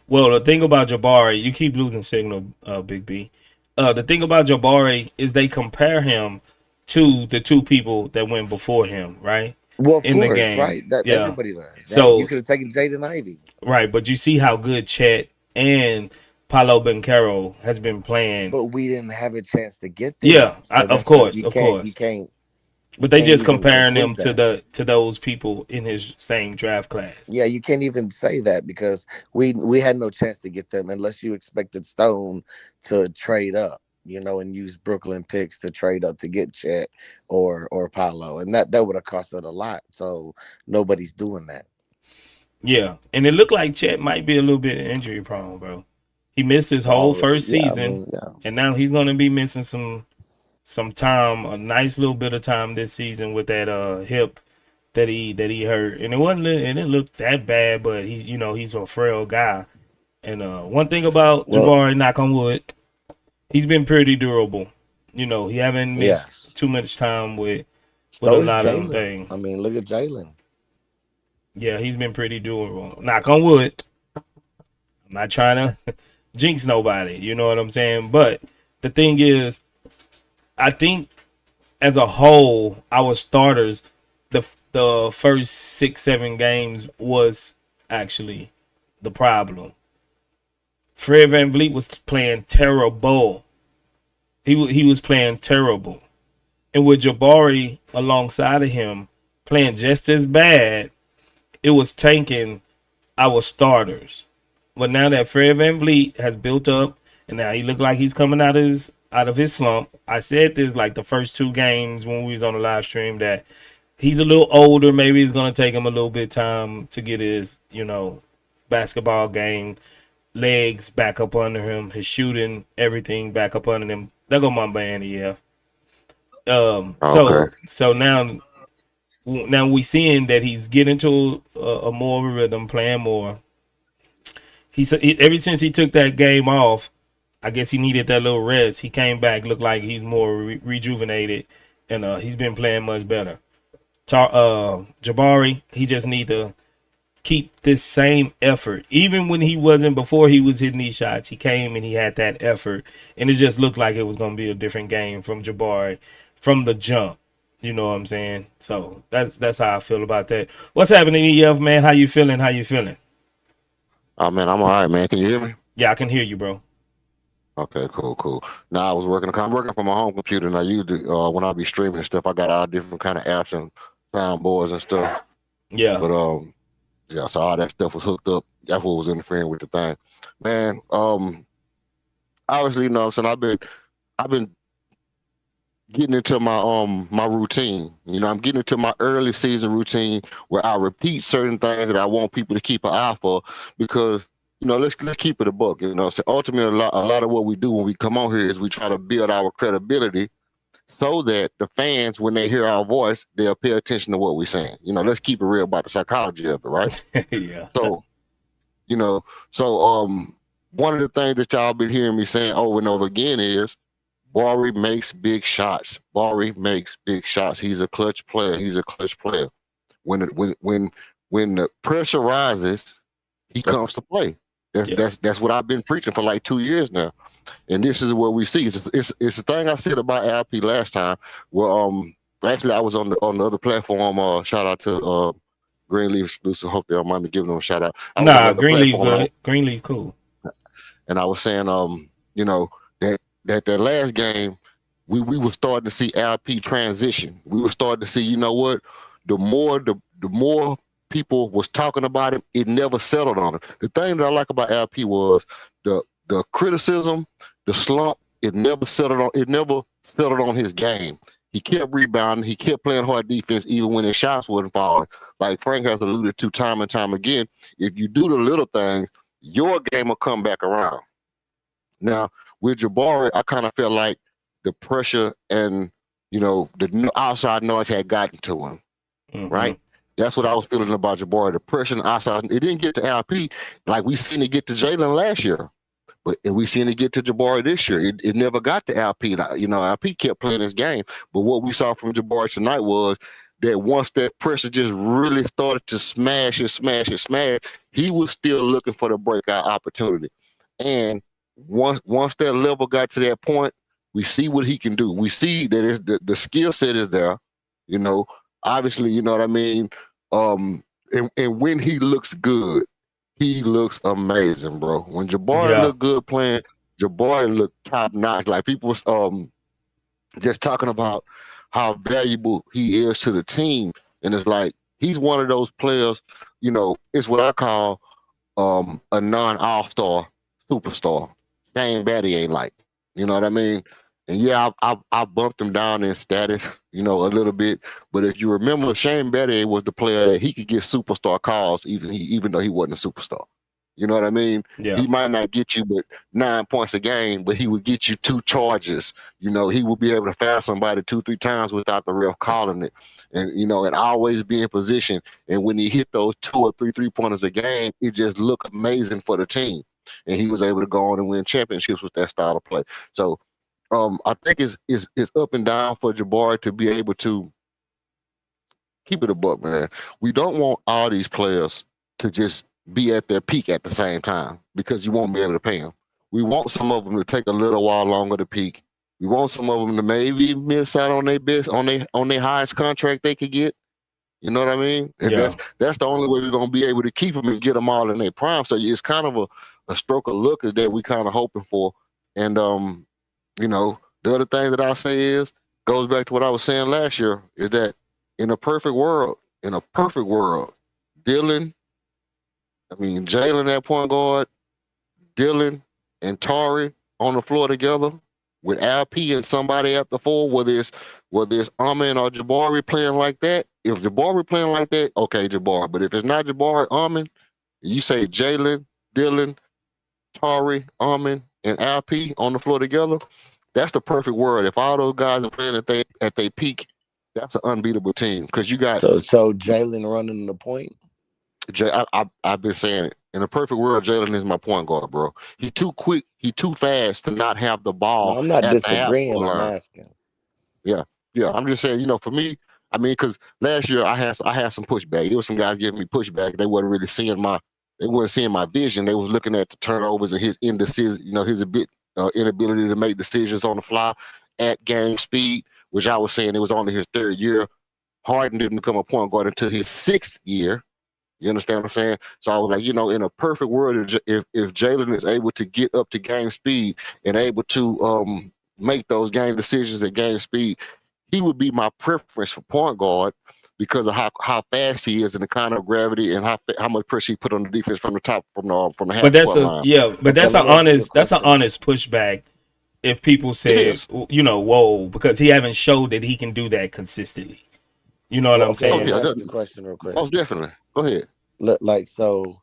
Well, the thing about Jabari, you keep losing signal, Big B. The thing about Jabari is they compare him to the 2 people that went before him, right? well, of In the course, game. right? That Yeah. everybody does, right? You So, could have taken Jaden Ivey. right, but you see how good Chet and Paulo Bencaro has been playing. But we didn't have a chance to get them. Yeah, So of that's the course, you of can't you course. can't But they can't just even comparing them conclude to that. those people in his same draft class. Yeah, you can't even say that because we had no chance to get them unless you expected Stone to trade up, and use Brooklyn picks to trade up to get Chet or Paolo, and that would have costed a lot. So nobody's doing that. Yeah, and it looked like Chet might be a little bit injury prone, bro. He missed his whole Already, first yeah. I season, mean, yeah, and now he's gonna be missing some time, a nice little bit of time this season with that hip that he hurt. And it didn't look that bad, but he's a frail guy. And one thing about well, Jabari, knock on wood, he's been pretty durable. He haven't missed yes. too much time with So a is lot of them Jalen. things. I mean, look at Jalen. Yeah, he's been pretty durable. Knock on wood. I'm not trying to jinx nobody, you know what I'm saying? But the thing is, I think as a whole, our starters, the first 6-7 games was actually the problem. Fred VanVleet was playing terrible. He was playing terrible, and with Jabari alongside of him playing just as bad, it was tanking our starters. But now that Fred VanVleet has built up, and now he looked like he's coming out of his slump. I said this like the first two games when we was on the live stream that he's a little older. Maybe it's gonna take him a little bit of time to get his basketball game legs back up under him, his shooting, everything back up under him. There go my man, yeah. Okay. So now we seeing that he's getting to a more of a rhythm, playing more. Ever since he took that game off, I guess he needed that little rest. He came back, looked like he's more rejuvenated, and he's been playing much better. Jabari, he just need to keep this same effort. Even when before he was hitting these shots, he came and he had that effort, and it just looked like it was going to be a different game from Jabari from the jump. You know what I'm saying? So that's how I feel about that. What's happening, EF man? How you feeling? How you feeling? Oh man, I'm all right, man. Can you hear me? Yeah, I can hear you, bro. Okay, cool. Now I'm working from my home computer, and I usually when I be streaming and stuff, I got all different kind of apps and soundboards and stuff. Yeah. But yeah, so all that stuff was hooked up. That's what was interfering with the thing, man. Obviously, so I've been getting into my routine. I'm getting into my early season routine where I repeat certain things that I want people to keep an eye for because let's keep it a buck. So ultimately, a lot of what we do when we come on here is we try to build our credibility so that the fans, when they hear our voice, they'll pay attention to what we're saying. Let's keep it real about the psychology of it, right? Yeah. So, you know, so one of the things that y'all been hearing me saying over and over again is Bari makes big shots. Bari makes big shots. He's a clutch player. When the pressure rises, he comes to play. That's what I've been preaching for like 2 years now. And this is what we see. It's the thing I said about LP last time. Well, actually I was on the other platform. Shout out to Greenleaf exclusive. Hope they don't mind me giving them a shout out. I was on Nah, another Greenleaf platform, good. Greenleaf cool. and I was saying, that last game, we were starting to see LP transition. We were starting to see, the more people was talking about him, it never settled on him. The thing that I like about LP was the criticism, the slump, it never settled on his game. He kept rebounding, he kept playing hard defense even when his shots wasn't falling. Like Frank has alluded to time and time again, if you do the little things, your game will come back around. Now, with Jabari, I kind of felt like the pressure and the outside noise had gotten to him, right? That's what I was feeling about Jabari. The pressure and outside, it didn't get to LP like we seen it get to Jalen last year, but we seen it get to Jabari this year. It never got to LP. LP kept playing his game, but what we saw from Jabari tonight was that once that pressure just really started to smash, he was still looking for the breakout opportunity, and once that level got to that point, we see what he can do. We see that the skill set is there. Obviously, you know what I mean. And when he looks good, he looks amazing, bro. When Jabari Yeah. looked good playing, Jabari looked top notch. Like people was just talking about how valuable he is to the team, and it's like he's one of those players. It's what I call a non-all-star superstar. Shane Batty ain't like. You know what I mean? And yeah, I bumped him down in status, a little bit. But if you remember, Shane Batty was the player that he could get superstar calls, even though he wasn't a superstar. You know what I mean? Yeah. He might not get you but 9 points a game, but he would get you 2 charges. You know, he will be able to foul somebody 2-3 times without the ref calling it. And, you know, and always be in position. And when he hit those 2 or 3 3-pointers a game, it just looked amazing for the team. And he was able to go on and win championships with that style of play. So I think it's up and down for Jabari to be able to keep it a buck, man. We don't want all these players to just be at their peak at the same time because you won't be able to pay them. We want some of them to take a little while longer to peak. We want some of them to maybe miss out on their best, on their highest contract they could get. You know what I mean? And Yeah. that's the only way we're gonna be able to keep them and get them all in their prime. So it's kind of a stroke of luck that we kind of hoping for. And you know, the other thing that I'll say is goes back to what I was saying last year is that in a perfect world, Jalen at point guard, Dylan and Tari on the floor together with LP and somebody at the four, whether it's Amin or Jabari playing like that. If Jabari playing like that, okay, Jabari. But if it's not Jabari, Amin, you say Jalen, Dylan, Tari, Amin, and LP on the floor together, that's the perfect world. If all those guys are playing at their peak, that's an unbeatable team because you got So Jalen running the point. I've been saying it. In a perfect world, Jalen is my point guard, bro. He too quick. He too fast to not have the ball. No, I'm not at the half disagreeing. court I'm line. asking. Yeah. I'm just saying. You know, for me, I mean, because last year I had some pushback. There was some guys giving me pushback. They wasn't really seeing my vision. They was looking at the turnovers and his indecision. You know, his inability to make decisions on the fly at game speed, which I was saying it was only his third year. Harden didn't become a point guard until his 6th year. You understand what I'm saying? So I was like, you know, in a perfect world, if Jalen is able to get up to game speed and able to make those game decisions at game speed, he would be my preference for point guard because of how fast he is and the kind of gravity and how much pressure he put on the defense from the top from the half But that's court line. but Okay, that's let an me ask you a honest question. pushback. If people It said, is. you know, whoa, because he haven't showed that he can do that consistently. You know what Well, I'm okay, Oh let me saying? yeah, ask you a question real quick. most definitely. Go ahead. Like, so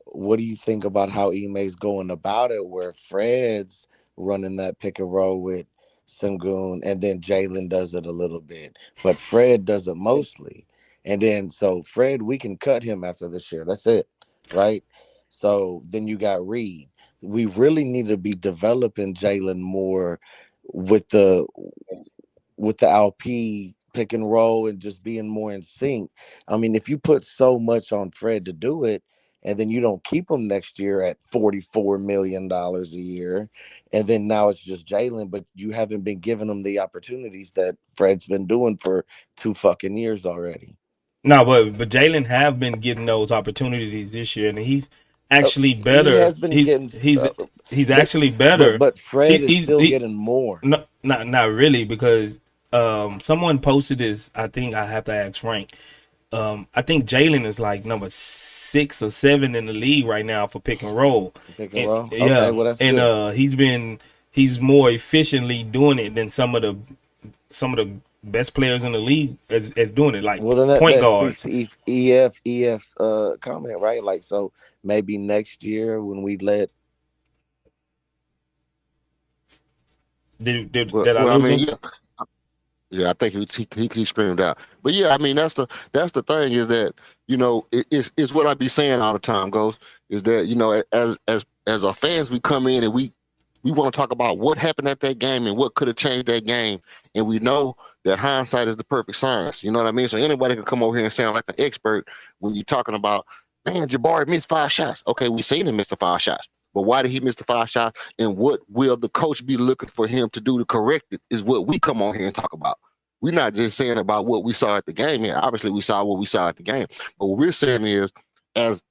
what do you think about how Ime's going about it, where Fred's running that pick and roll with Sengun, and then Jalen does it a little bit, but Fred does it mostly. And then so Fred, we can cut him after this year. That's it, right? So then you got Reed. We really need to be developing Jalen more with the LP pick and roll and just being more in sync. I mean, if you put so much on Fred to do it, and then you don't keep him next year at $44 million a year, and then now it's just Jalen, but you haven't been giving him the opportunities that Fred's been doing for 2 fucking years already. No, but Jalen have been getting those opportunities this year, and he's actually He better. has been getting, He's but actually better. Fred is He's still getting more. no, not really because someone posted this. I think I have to ask Frank. I think Jalen is like number 6 or 7 in the league right now for pick and roll, Pick and and roll. Okay, yeah, well that's and good. he's more efficiently doing it than some of the best players in the league as doing it, like Well, then point that speaks guards. to EF's comment, right? Like, so maybe next year when we let Did I Well, I lose mean, him? yeah. Yeah, I think he screamed out. But yeah, I mean that's the thing is that you know it's what I be saying all the time. Goes is that you know as our fans we come in and we want to talk about what happened at that game and what could have changed that game, and we know that hindsight is the perfect science. You know what I mean? So anybody can come over here and sound like an expert when you're talking about man Jabari missed 5 shots. Okay, we seen him miss the 5 shots. But why did he miss the 5 shots? And what will the coach be looking for him to do to correct it is what we come on here and talk about. We're not just saying about what we saw at the game. Yeah, obviously we saw what we saw at the game. But what we're saying is, as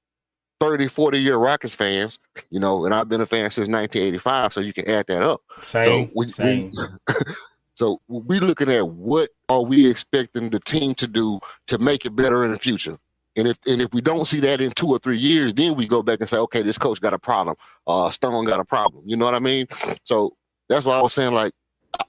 30, 40-year Rockets fans, you know, and I've been a fan since 1985, so you can add that up. So Same, we same. so we're looking at what are we expecting the team to do to make it better in the future. And if we don't see that in 2 or 3 years, then we go back and say, okay, this coach got a problem. Stone got a problem. You know what I mean? So that's why I was saying, like,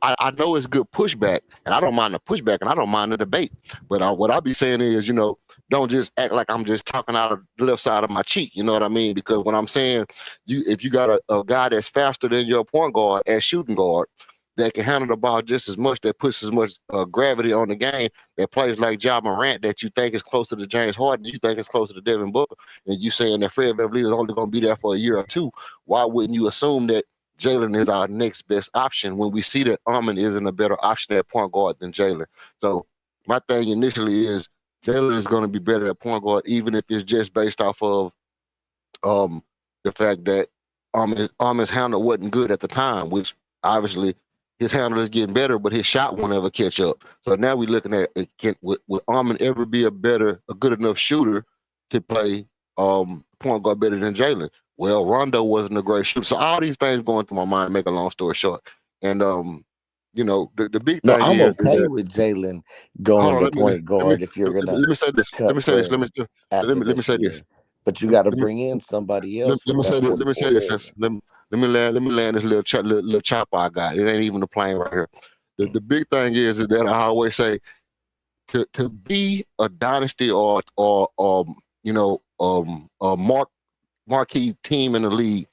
I know it's good pushback, and I don't mind the pushback, and I don't mind the debate. But what I be saying is, you know, don't just act like I'm just talking out of the left side of my cheek. You know what I mean? Because when I'm saying if you got a guy that's faster than your point guard at shooting guard, that can handle the ball just as much, that puts as much gravity on the game, that plays like Ja Morant, that you think is closer to James Harden, you think is closer to Devin Booker, and you saying that Fred VanVleet is only going to be there for a year or two, why wouldn't you assume that Jalen is our next best option when we see that Armin isn't a better option at point guard than Jalen? So my thing initially is Jalen is going to be better at point guard, even if it's just based off of the fact that Armin's handle wasn't good at the time, which obviously his handle is getting better, but his shot won't ever catch up. So now we're looking at will Armin ever be a good enough shooter to play point guard better than Jalen? Well, Rondo wasn't a great shooter. So all these things going through my mind, make a long story short. And the big No, thing I'm is okay that with Jalen hold going on, to point guard if you're gonna let me say this. Let cut me say this. Fred after Let me this say this. year. But you got to Let me bring in somebody else let with me that say this. Let me say 44 this. area. Let me land this little chopper I got. It ain't even a plane right here. The big thing is that I always say to be a dynasty or a marquee team in the league,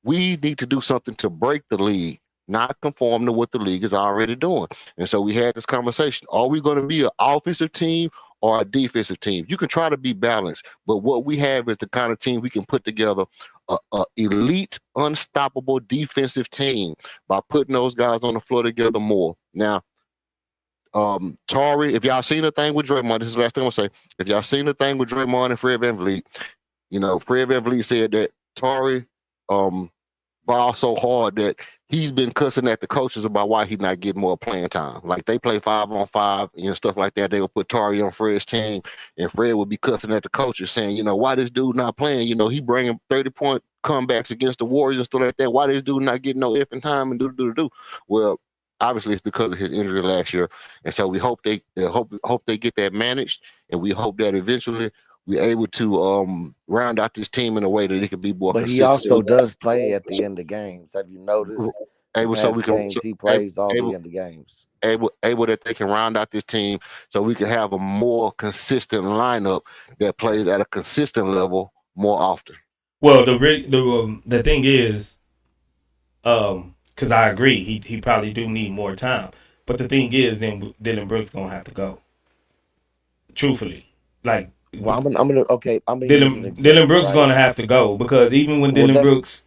we need to do something to break the league, not conform to what the league is already doing. And so we had this conversation. Are we going to be an offensive team or a defensive team? You can try to be balanced, but what we have is the kind of team we can put together a elite, unstoppable defensive team by putting those guys on the floor together more. Now, Tari, if y'all seen the thing with Draymond, this is the last thing I'm gonna say. If y'all seen the thing with Draymond and Fred VanVleet, Fred VanVleet said that Tari ball so hard that he's been cussing at the coaches about why he's not getting more playing time. Like they play 5-on-5, stuff like that. They will put Tari on Fred's team, and Fred would be cussing at the coaches saying, why this dude not playing? He bringing 30-point comebacks against the Warriors and stuff like that. Why this dude not getting no effing time and do? Well, obviously it's because of his injury last year, and so we hope they hope they get that managed, and we hope that eventually we're able to round out this team in a way that it can be more But he consistent. also does play at the end of games. Have you noticed the Able so we past can games he plays all the able end of games? able that they can round out this team so we can have a more consistent lineup that plays at a consistent level more often. Well, the thing is, because I agree, he probably do need more time. But the thing is, then Dylan Brooks gonna have to go. Truthfully, like Well, I'm gonna use an Dylan example, Brooks right? gonna have to go because even when Well,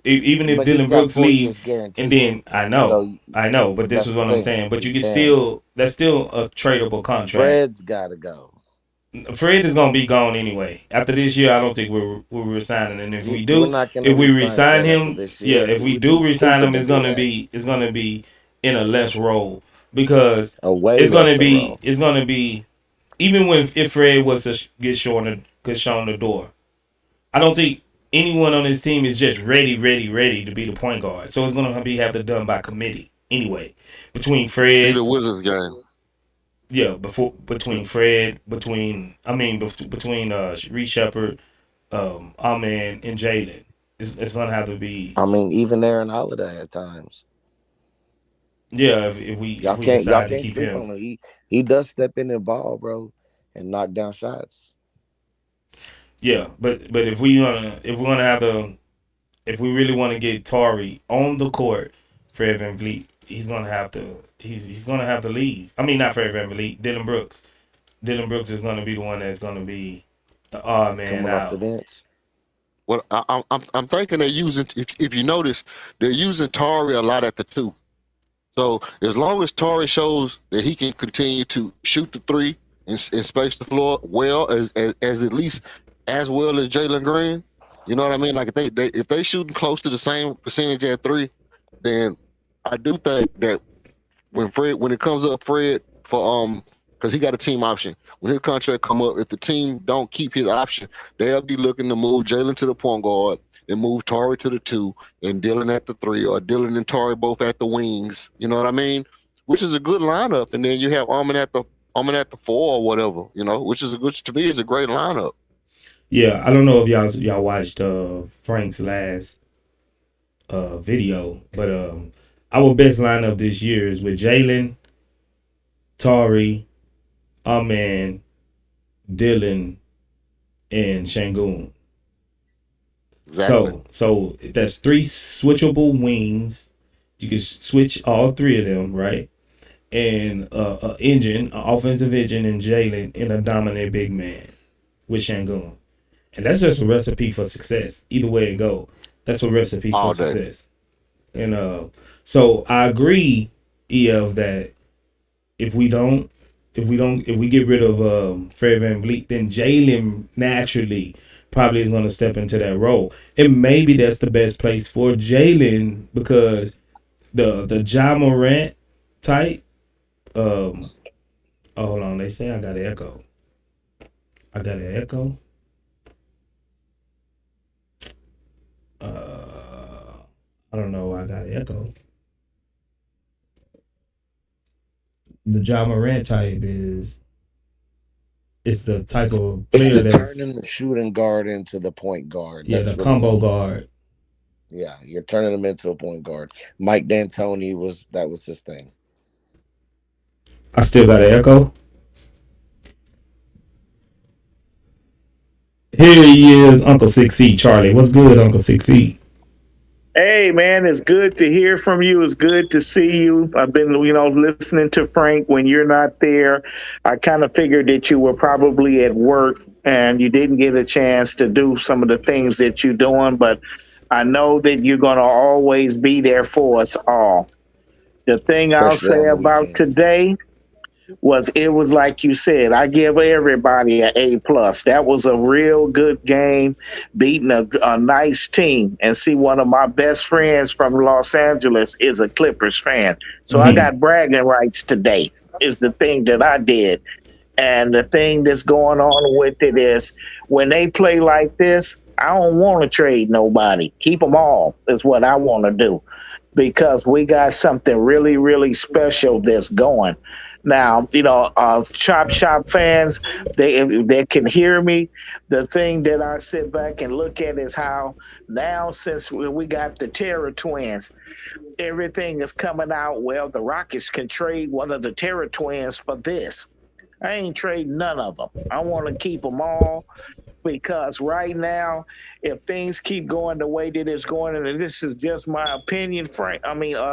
even if but he's Dylan got Brooks 4 years leave, and guaranteed. then So I know, but this that's is the what I'm thing. saying. But you can And that's still a tradable contract. Fred's got to go. Fred is gonna be gone anyway. After this year, I don't think we're resigning. And We're not gonna if we re-sign resign Fred after him, this yeah, year. if We we would be do resign him, stupid to do that. it's gonna be in a less role because A way lesser role. it's gonna be even when if Fred was to get shown the door. I don't think anyone on this team is just ready to be the point guard. So it's gonna be have to done by committee anyway. Between See Fred, the Wizards game. yeah, between Fred, between Reed Shepard, Amen, and Jalen, it's gonna have to be. I mean, even Aaron Holiday at times. Yeah, if we Y'all decide to can't keep sleep him. on him. He does step in the ball, bro, and knock down shots. Yeah, but if we're gonna have to if we really want to get Tari on the court, Fred VanVleet, he's gonna have to leave. I mean, not Fred VanVleet, Dylan Brooks. Dylan Brooks is gonna be the one that's gonna be the odd man Coming off the out. bench. Well, I'm thinking they're using. If you notice, they're using Tari a lot at the 2. So as long as Tari shows that he can continue to shoot the 3 and space the floor well as at least as well as Jalen Green, you know what I mean? Like if they shooting close to the same percentage at 3, then I do think that when it comes up Fred for because he got a team option. When his contract come up, if the team don't keep his option, they'll be looking to move Jalen to the point guard and move Tari to the 2 and Dylan at the 3, or Dylan and Tari both at the wings. You know what I mean? Which is a good lineup. And then you have Armin at the 4 or whatever. Which is to me is a great lineup. Yeah, I don't know if y'all watched Frank's last video, but our best lineup this year is with Jalen, Tari, Amen, Dylan, and Shangoon. Exactly. So that's three switchable wings. You can switch all three of them, right? And an offensive engine, and Jalen in a dominant big man with Shangoon. And that's just a recipe for success. Either way it go, that's a recipe for All day. success. And so I agree, EF, that if we don't, if we get rid of Fred VanVleet, then Jalen naturally probably is going to step into that role, and maybe that's the best place for Jalen because the Ja Morant type. Um, oh, hold on, they say I got an echo. I got an echo. Uh, I don't know. I got an echo. The Ja Morant type is the type of It's player the that's turning the shooting guard into the point guard. yeah That's the really combo all it is. guard. Yeah, you're turning him into a point guard. Mike D'Antoni was that was his thing. I still got an echo. Here he is, Uncle Six C Charlie. What's good, Uncle Six C? Hey man, it's good to hear from you. It's good to see you. I've been, listening to Frank when you're not there. I kind of figured that you were probably at work and you didn't get a chance to do some of the things that you're doing, but I know that you're going to always be there for us all. The thing I'll Especially say on the about weekends. today it was like you said. I give everybody an A plus. That was a real good game, beating a nice team. And see, one of my best friends from Los Angeles is a Clippers fan, so I Mm-hmm. got bragging rights today. Is the thing that I did, and the thing that's going on with it is when they play like this. I don't want to trade nobody. Keep them all is what I want to do because we got something really, really special that's going. Now, Chop Shop fans, they if they can hear me. The thing that I sit back and look at is how now since we got the Terror Twins, everything is coming out. Well, the Rockets can trade one of the Terror Twins for this. I ain't trading none of them. I want to keep them all because right now, if things keep going the way that it's going, and this is just my opinion, Frank,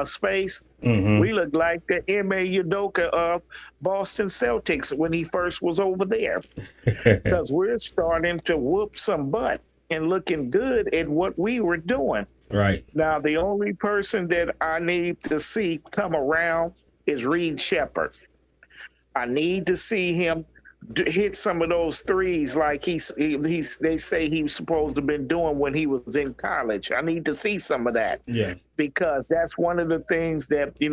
Space, Mm-hmm. we look like the M.A. Udoka of Boston Celtics when he first was over there because we're starting to whoop some butt and looking good at what we were doing. Right. Now, the only person that I need to see come around is Reed Shepard. I need to see him hit some of those threes like he's they say he was supposed to have been doing when he was in college. I need to see some of that Yeah. because that's one of the things that we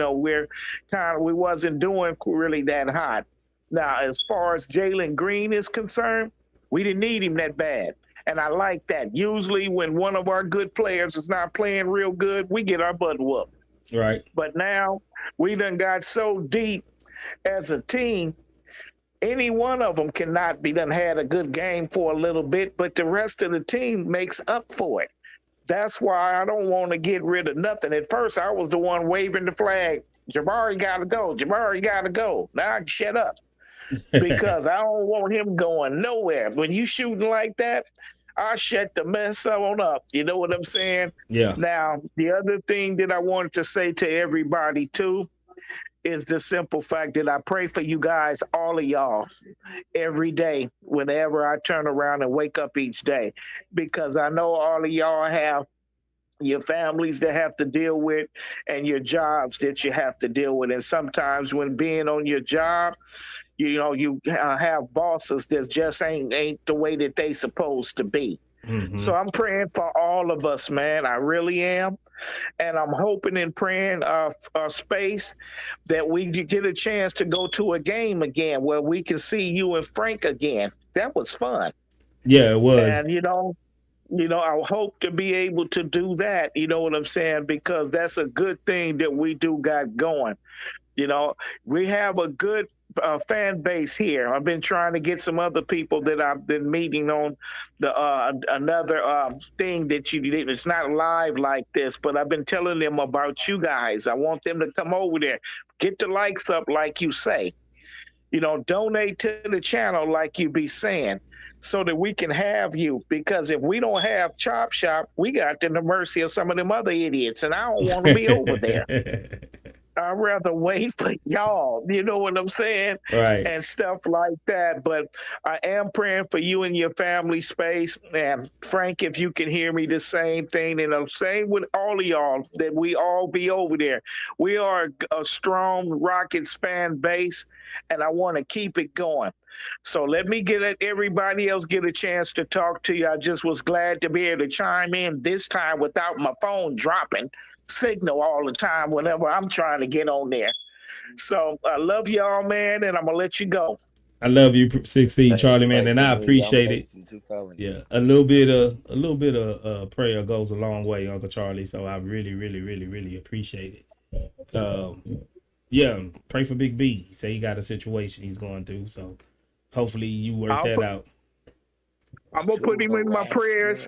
wasn't doing really that hot. Now, as far as Jalen Green is concerned, we didn't need him that bad. And I like that. Usually, when one of our good players is not playing real good, we get our butt whooped. Right. But now we done got so deep as a team, any one of them cannot be done had a good game for a little bit, but the rest of the team makes up for it. That's why I don't want to get rid of nothing. At first, I was the one waving the flag. Jabari got to go. Jabari got to go. Now I can shut up because I don't want him going nowhere. When you shooting like that, I shut the mess on up. You know what I'm saying? Yeah. Now, the other thing that I wanted to say to everybody too is the simple fact that I pray for you guys, all of y'all, every day, whenever I turn around and wake up each day, because I know all of y'all have your families that have to deal with and your jobs that you have to deal with. And sometimes when being on your job, you have bosses that just ain't the way that they supposed to be. Mm-hmm. So I'm praying for all of us, man. I really am. And I'm hoping and praying space that we get a chance to go to a game again where we can see you and Frank again. That was fun. Yeah, it was. And I hope to be able to do that. You know what I'm saying? Because that's a good thing that we do got going. You know, we have a good fan base here. I've been trying to get some other people that I've been meeting on the another thing that you did. It's not live like this, but I've been telling them about you guys. I want them to come over there, get the likes up, like you say. Donate to the channel, like you be saying. so that we can have you. Because if we don't have Chop Shop, we got to the mercy of some of them other idiots, and I don't want to be over there. I'd rather wait for y'all, you know what I'm saying? Right. And stuff like that. But I am praying for you and your family space. And Frank, if you can hear me, the same thing. And I'm saying with all of y'all that we all be over there. We are a strong Rockets fan base, and I want to keep it going. So let me everybody else get a chance to talk to you. I just was glad to be able to chime in this time without my phone dropping signal all the time whenever I'm trying to get on there. So I love y'all, man, and I'm gonna let you go. I love you, 16 Hey, Charlie, man, like and I put me on appreciate it. base in 2 felonies. Yeah, a little bit of prayer goes a long way, Uncle Charlie. So I really, really, really, really appreciate it. Yeah, pray for Big B. He say he got a situation he's going through, so hopefully you work that out. I'm gonna put True him in my prayers.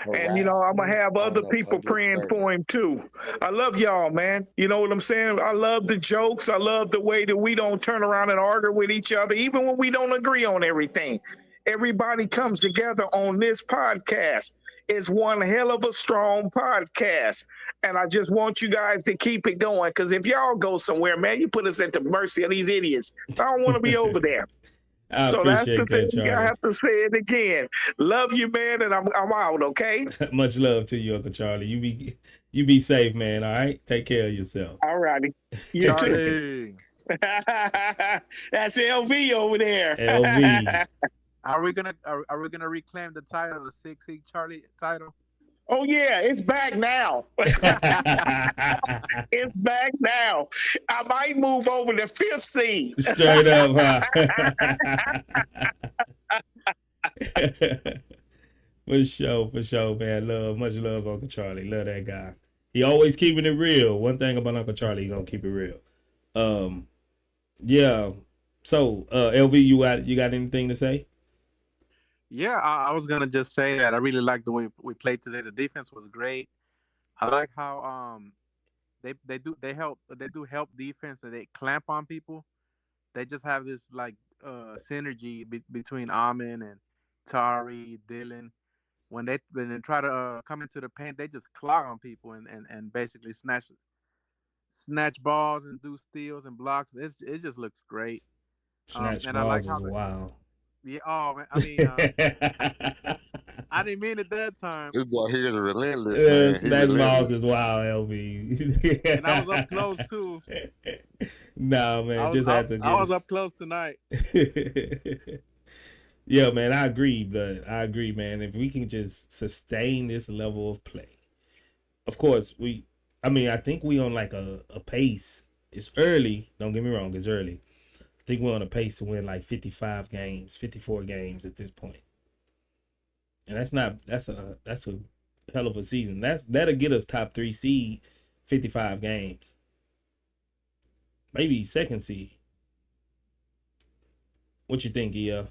And I'm gonna have other on a people public praying servant. for him too. I love y'all, man. You know what I'm saying? I love the jokes. I love the way that we don't turn around and argue with each other, even when we don't agree on everything. Everybody comes together on this podcast. It's one hell of a strong podcast. And I just want you guys to keep it going. Because if y'all go somewhere, man, you put us at the mercy of these idiots. I don't want to be over there. I So that's the appreciate thing. that, Charlie. I have to say it again. Love you, man, and I'm out. Okay. Much love to you, Uncle Charlie. You be safe, man. All right, take care of yourself. All righty. You too. Charlie, That's LV over there. LV. are we gonna reclaim the title, the 6 Charlie title? Oh yeah, it's back now. It's back now. I might move over to 5th seed. Straight up, huh? For sure, man. Much love, Uncle Charlie. Love that guy. He always keeping it real. One thing about Uncle Charlie, he gonna keep it real. Yeah. So, LV, you got anything to say? Yeah, I was gonna just say that I really like the way we played today. The defense was great. I like how they do help defense and they clamp on people. They just have this like synergy between Amin and Tari, Dylan. When they try to come into the paint, they just clog on people and basically snatch balls and do steals and blocks. It just looks great. Snatch And I like balls how is wild. yeah. Oh man, I mean, I didn't mean it that time. This boy here is relentless, man. He Snatch balls relentless. is wild, LV. And I was up close too. Nah, man, I was up close tonight. Yeah, man, I agree, man. If we can just sustain this level of play, of course, I think we on like a pace. It's early. Don't get me wrong, it's early. I think we're on a pace to win like 55 games, 54 games at this point. And that's a hell of a season. That'll get us top 3 seed, 55 games. Maybe 2nd seed. What you think, EL?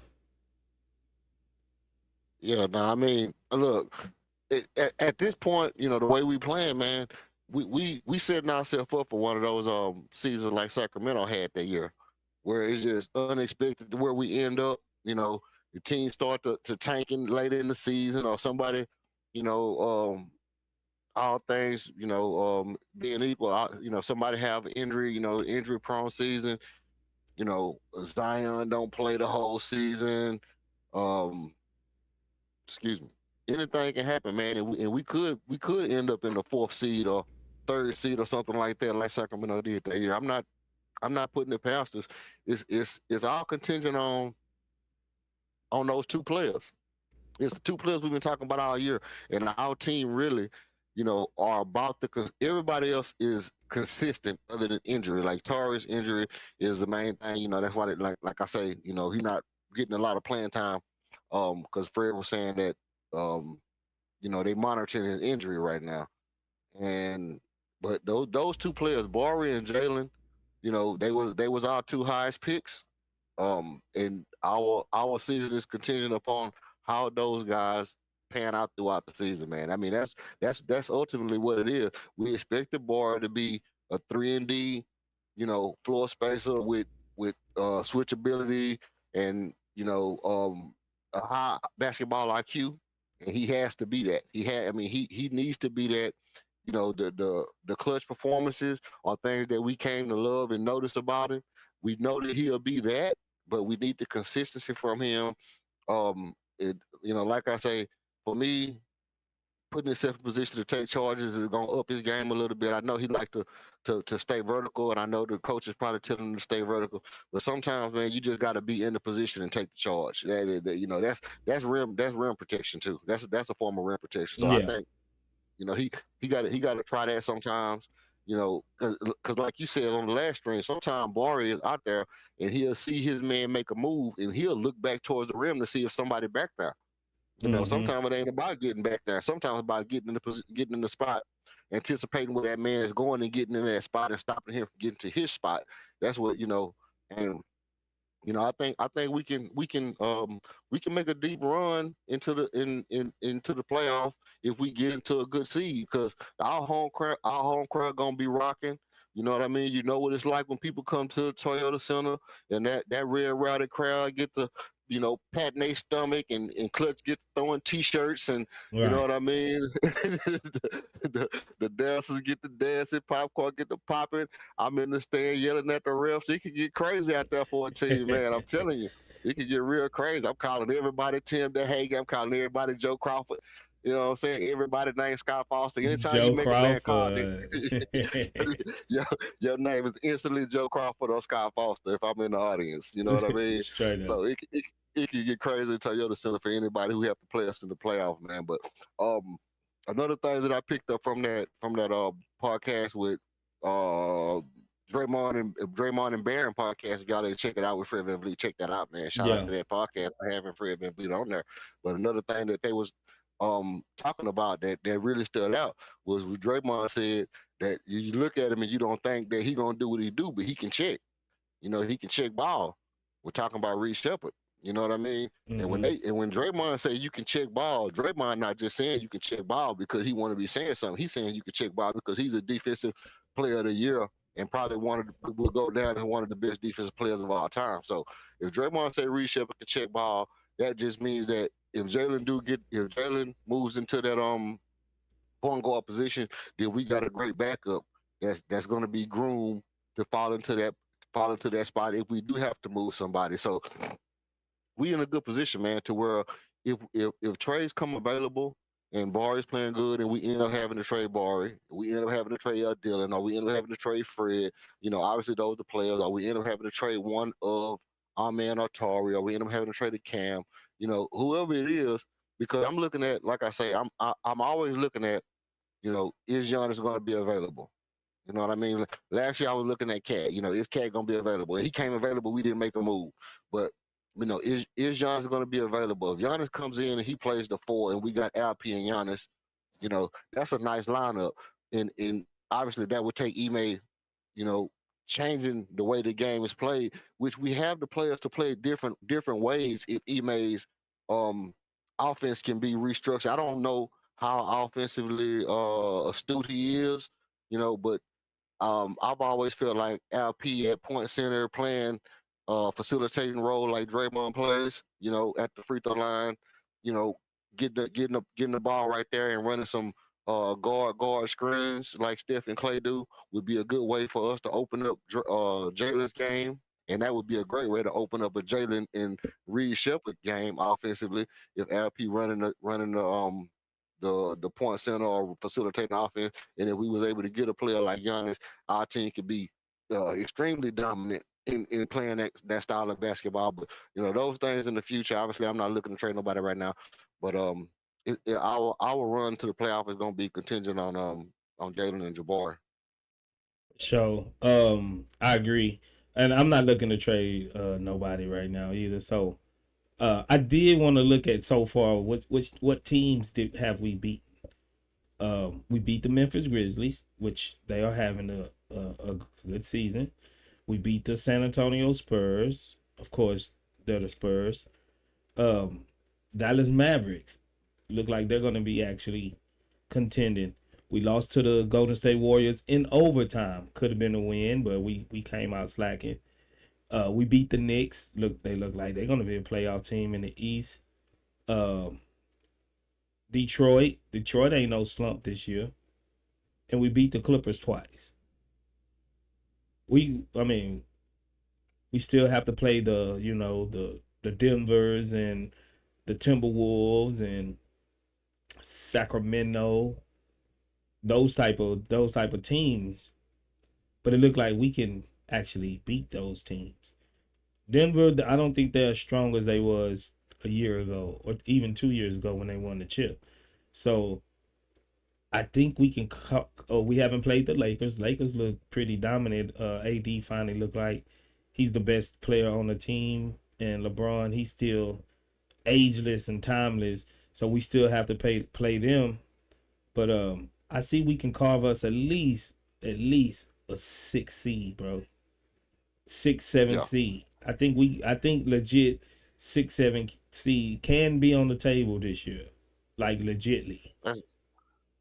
Yeah, no, I mean, look, at this point, the way we playing, man, we setting ourselves up for one of those seasons like Sacramento had that year, where it's just unexpected where we end up. The team start to tanking later in the season, or somebody, all things, being equal, somebody have an injury, injury prone season. Zion don't play the whole season. Excuse me. Anything can happen, man, and we could end up in the 4th seed or 3rd seed or something like that, like Sacramento did that year. I'm not putting it past us. It's all contingent on those 2 players. It's the 2 players we've been talking about all year, and our team really, are about because everybody else is consistent other than injury. Like Tari's injury is the main thing. That's why, like I say, he's not getting a lot of playing time. Because Fred was saying that, they monitoring his injury right now, but those 2 players, Bari and Jalen, they was our 2 highest picks. And our season is contingent upon how those guys pan out throughout the season, man. I mean, that's ultimately what it is. We expect the Bari to be a 3-and-D, floor spacer with switchability and a high basketball IQ, and he has to be that. He needs to be that. You know, the clutch performances are things that we came to love and notice about him. We know that he'll be that, but we need the consistency from him. Like I say, for me, putting himself in position to take charges is going to up his game a little bit. I know he like to stay vertical, and I know the coach is probably telling him to stay vertical. But sometimes, man, you just got to be in the position and take the charge. That's rim protection too. That's a form of rim protection. So I Yeah. think he got to try that sometimes. Because like you said on the last stream, sometimes Barry is out there and he'll see his man make a move and he'll look back towards the rim to see if somebody back there. Sometimes it ain't about getting back there. Sometimes it's about getting in the spot, anticipating where that man is going and getting in that spot and stopping him from getting to his spot. That's what and I think we can make a deep run into the playoff if we get into a good seed because our home crowd gonna be rocking. You know what I mean? You know what it's like when people come to the Toyota Center and that red rowdy crowd get to patting their stomach and Clutch get throwing T-shirts and you know Right. what I mean. the dancers get the dancing, popcorn get the popping. I'm in the stand yelling at the refs. It can get crazy out there for a team, man. I'm telling you, it can get real crazy. I'm calling everybody Tim DeHagen. I'm calling everybody Joe Crawford. You know what I'm saying? Everybody named Scott Foster. Anytime you Joe make a man call, Crawford. your, your name is instantly Joe Crawford or Scott Foster if I'm in the audience. You know what I mean? Straight up. So it can get crazy in Toyota Center for anybody who have to play us in the playoff, man. But another thing that I picked up from that podcast with Draymond and Barron podcast. If y'all didn't check it out with Fred VanVleet, check that out, man. Shout out Yeah. to that podcast for having Fred VanVleet on there. But another thing that they was talking about that really stood out was when Draymond said that you look at him and you don't think that he gonna do what he do, but he can check. He can check ball. We're talking about Reed Shepard. You know what I mean? And when Draymond say you can check ball, Draymond not just saying you can check ball because he want to be saying something. He's saying you can check ball because he's a defensive player of the year and probably will go down as one of the best defensive players of all time. So if Draymond say Reed Shepard can check ball, that just means that if Jalen moves into that point guard position, then we got a great backup that's going to be groomed to fall into that spot if we do have to move somebody. So we in a good position, man, to where if trades come available and Barry's playing good and we end up having to trade Barry, we end up having to trade Dylan, or we end up having to trade Fred, obviously those are the players, or we end up having to trade one of our man or Tari, or we end up having to trade a Cam, whoever it is, because I'm looking at, like I say, I'm always looking at, is Giannis going to be available? You know what I mean? Last year I was looking at Cat. Is Cat going to be available? He came available. We didn't make a move. But, is Giannis going to be available? If Giannis comes in and he plays the 4 and we got LP and Giannis, that's a nice lineup. And obviously that would take Ime, changing the way the game is played, which we have the players to play different ways if Ime's offense can be restructured. I don't know how offensively astute he is, but I've always felt like LP at point center playing facilitating role like Draymond plays, at the free throw line, getting the ball right there and running some guard screens like Steph and Clay do would be a good way for us to open up Jalen's game. And that would be a great way to open up a Jalen and Reed Shepard game offensively if LP running the point center or facilitating offense. And if we was able to get a player like Giannis, our team could be extremely dominant in playing that style of basketball. But those things in the future. Obviously, I'm not looking to trade nobody right now. But our run to the playoff is going to be contingent on Jalen and Jabari. So, I agree, and I'm not looking to trade nobody right now either. So, I did want to look at so far what teams have we beat. We beat the Memphis Grizzlies, which they are having a good season. We beat the San Antonio Spurs. Of course, they're the Spurs. Dallas Mavericks look like they're going to be actually contending. We lost to the Golden State Warriors in overtime. Could have been a win, but we came out slacking. We beat the Knicks. They look like they're going to be a playoff team in the East. Um, Detroit ain't no slump this year, and we beat the Clippers twice. I mean, we still have to play the Denvers and the Timberwolves and Sacramento, those type of teams. But it looked like we can actually beat those teams. Denver, I don't think they're as strong as they was a year ago or even 2 years ago when they won the chip. So I think we can. Oh, we haven't played the Lakers. Lakers look pretty dominant. AD finally looked like he's the best player on the team, and LeBron, he's still ageless and timeless. So we still have to play them. But I see we can carve us at least a 6 seed, bro. 6, 7 Yeah, seed. I think legit 6, 7 seed can be on the table this year, like legitly. that's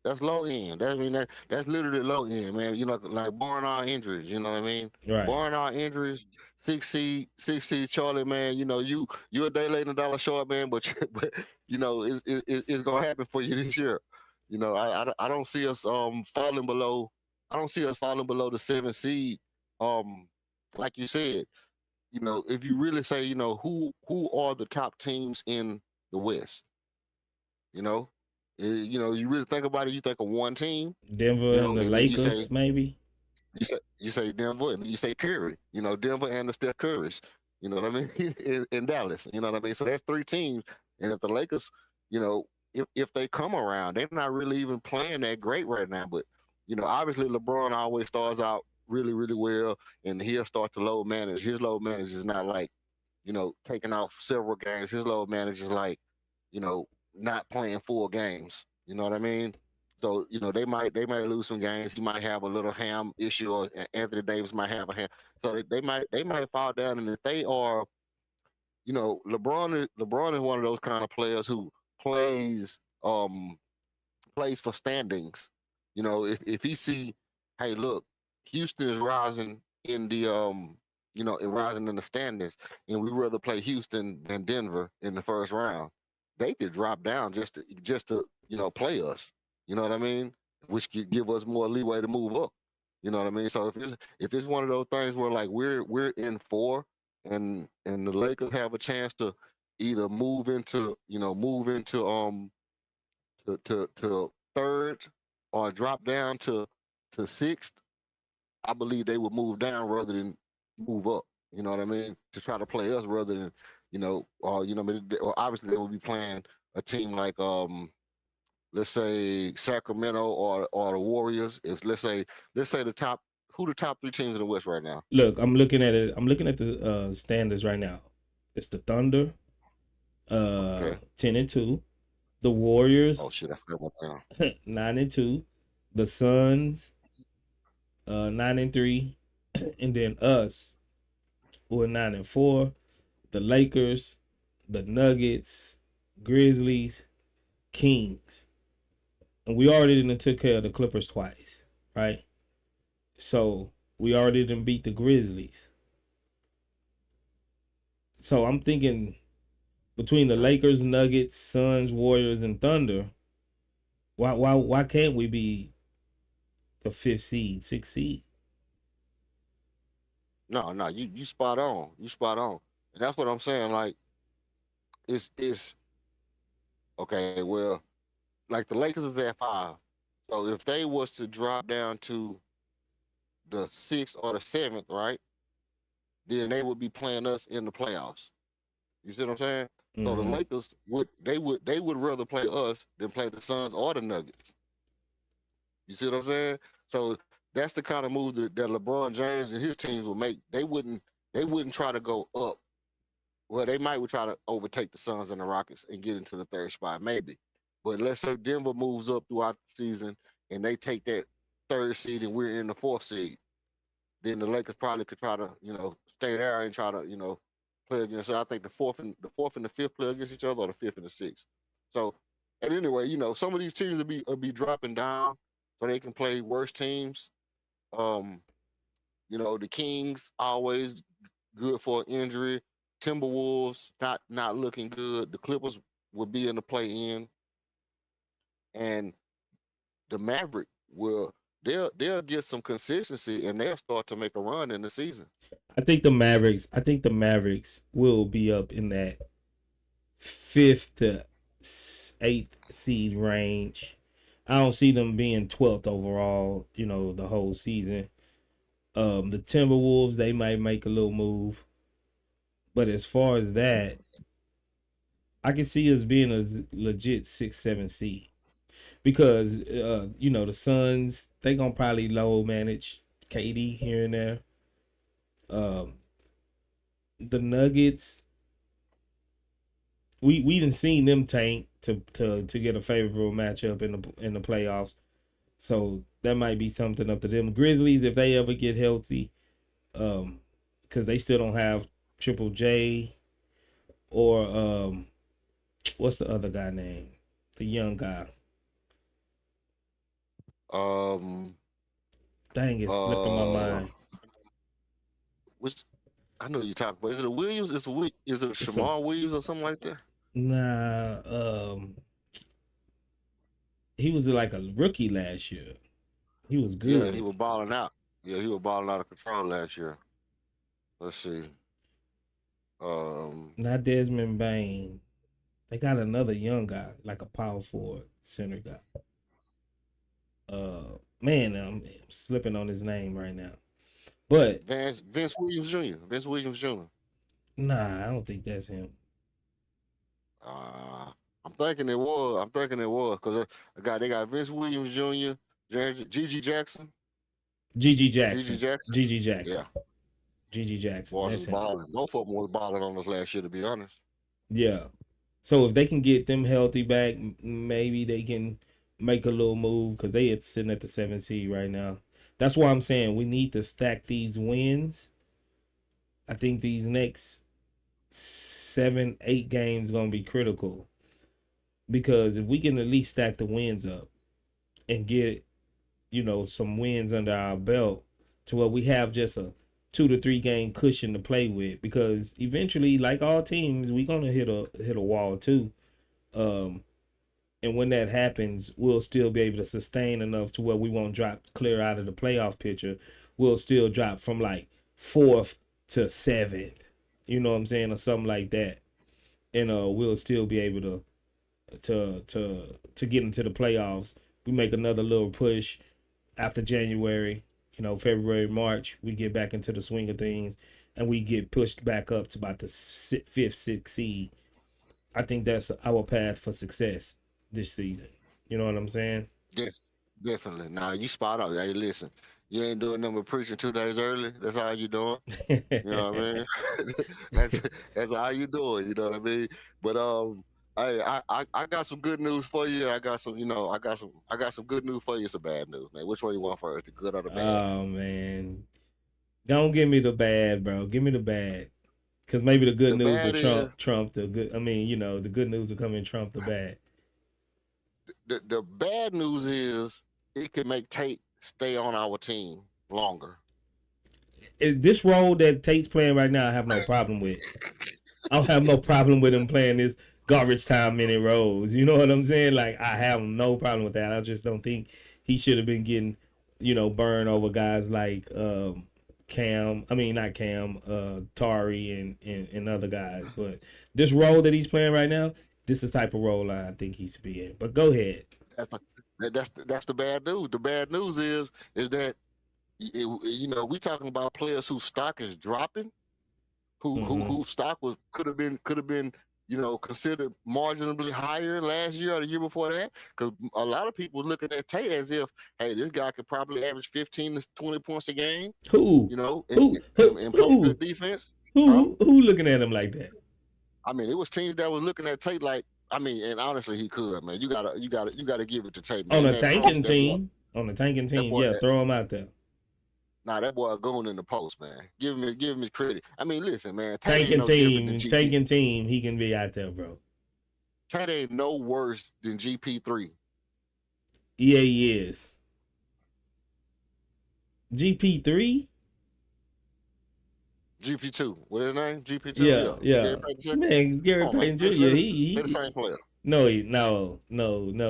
that's low end. That I mean that's literally low end, man. You know, like barring all injuries. You know what I mean? Right. Barring all injuries, six seed Charlie, man. You know, you a day late and a dollar short, man. But but you know, it's gonna happen for you this year. You know, I don't see us falling below. I don't see us falling below the 7 seed. Um, like you said, you know, if you really say, you know, who are the top teams in the West, you know, you know, you really think about it, you think of one team, Denver you and know, the and then Lakers, maybe. you say Denver, and then you say Curry, you know, Denver and the Steph Currys, you know what I mean, in Dallas, you know what I mean. So that's 3 teams, and if the Lakers, you know, if they come around, they're not really even playing that great right now, but you know, obviously LeBron always starts out really really well, and he'll start to load manage. His load manage is not like, you know, taking off several games. His load manage is like, you know, not playing full games. You know what I mean? So you know they might lose some games. He might have a little ham issue, or Anthony Davis might have a ham. So they might fall down. And if they are, you know, LeBron is one of those kind of players who plays plays for standings. You know, if he see, hey, look, Houston is rising in the you know, rising in the standings, and we rather play Houston than Denver in the first round. They could drop down just to you know play us. You know what I mean? Which could give us more leeway to move up. You know what I mean? So if it's one of those things where like we're in four, and the Lakers have a chance to either move into to third or drop down to sixth, I believe they would move down rather than move up. You know what I mean? To try to play us rather than or obviously they would be playing a team like let's say Sacramento or the Warriors. If let's say the top 3 teams in the West right now. Look, I'm looking at it. I'm looking at the standings right now. It's the Thunder, Okay. 10-2. The Oh Warriors, shit, I forgot about that. 9-2. The Suns, 9-3, and then us, who are 9-4. The Lakers, the Nuggets, Grizzlies, Kings, and we already done took care of the Clippers twice, right? So we already done beat the Grizzlies. So I'm thinking between the Okay. Lakers, Nuggets, Suns, Warriors, and Thunder, why can't we be the 5th seed, 6th seed? No, no, you spot on. You spot on. And that's what I'm saying. Like it's okay. Well, like the Lakers is at 5. So if they was to drop down to the 6th or the 7th, right, then they would be playing us in the playoffs. You see what I'm saying? So the Mm-hmm. Lakers would rather play us than play the Suns or the Nuggets. You see what I'm saying? So that's the kind of move that LeBron James and his teams will make. They wouldn't try to go up. Well, they might would try to overtake the Suns and the Rockets and get into the third spot, maybe. But let's say Denver moves up throughout the season and they take that third seed and we're in the 4th seed, then the Lakers probably could try to, stay there and try to, play against. I think the fourth and the fifth play against each other, or the fifth and the sixth. So, and anyway, some of these teams will be dropping down so they can play worse teams. Um, the Kings always good for an injury. Timberwolves not looking good. The Clippers will be in the play-in, and the Maverick will they'll get some consistency and they'll start to make a run in the season. I think the Mavericks will be up in that 5th to 8th seed range. I don't see them being 12th overall, the whole season. The Timberwolves, they might make a little move. But as far as that, I can see us being a legit 6, 7 seed. Because the Suns, they gonna probably low manage KD here and there. The Nuggets, we done seen them tank to get a favorable matchup in the playoffs. So that might be something up to them. Grizzlies, if they ever get healthy, because they still don't have Triple J or what's the other guy name? The young guy. Dang, it's slipping my mind. Which I know you're talking about. Is it a Williams? Is it a Shamar Williams or something like that? Nah, he was like a rookie last year. He was good. Yeah, he was balling out. Yeah, he was balling out of control last year. Let's see. Not Desmond Bain. They got another young guy, like a power forward center guy. Man, I'm slipping on his name right now. But Vince Williams Jr. Vince Williams Jr. Nah, I don't think that's him. I'm thinking it was. Because they got Vince Williams Jr., Gigi Jackson. GG Jackson. Yeah. GG Jackson. Boy, that's him. Both of them was balling on us last year, to be honest. Yeah. So if they can get them healthy back, maybe they can make a little move because they are sitting at the 7th seed right now. That's why I'm saying we need to stack these wins. I think these next 7, 8 games going to be critical. Because if we can at least stack the wins up and get, some wins under our belt to where we have just a 2 to 3 game cushion to play with, because eventually, like all teams, we're gonna hit a wall too. And when that happens, we'll still be able to sustain enough to where we won't drop clear out of the playoff picture. We'll still drop from like 4th to 7th, you know what I'm saying, or something like that. And we'll still be able to get into the playoffs. We make another little push after January, February, March, we get back into the swing of things and we get pushed back up to about the 5th, 6th seed. I think that's our path for success this season. You know what I'm saying? Yes, definitely. Nah, you spot on. Hey, listen, you ain't doing nothing but preaching 2 days early. That's all you doing. You know what I mean? that's all you doing. You know what I mean? But hey, I got some good news for you. I got some good news for you. Some bad news, man. Which one you want first, the good or the bad? Oh man, don't give me the bad, bro. Give me the bad, because maybe the good news will trump the good. I mean, the good news will come and trump the bad. The bad news is it can make Tate stay on our team longer. This role that Tate's playing right now, I have no problem with. I don't have no problem with him playing this garbage time minute roles. You know what I'm saying? Like, I have no problem with that. I just don't think he should have been getting, burned over guys like Cam. I mean, not Cam, Tari and other guys. But this role that he's playing right now, this is the type of role I think he should be in. But go ahead. That's the bad news. The bad news is that we talking about players whose stock is dropping, whose stock could have been considered marginally higher last year or the year before that, because a lot of people looking at Tate as if, hey, this guy could probably average 15 to 20 points a game. Who? And play good defense. Who looking at him like that? I mean, it was teams that was looking at Tate like, I mean, and honestly, he could, man. You gotta give it to Tate, man. On a tanking team, yeah, throw him out there. Nah, that boy going in the post, man. Give me credit. I mean, listen, man. Tanking team, he can be out there, bro. Tate ain't no worse than GP3. Yeah, he is. GP3? GP2. What his name? GP2. Yeah, Yeah. yeah. Gary Payton Jr. Man, Gary Come on, man. Payton Jr. They're the same player. No,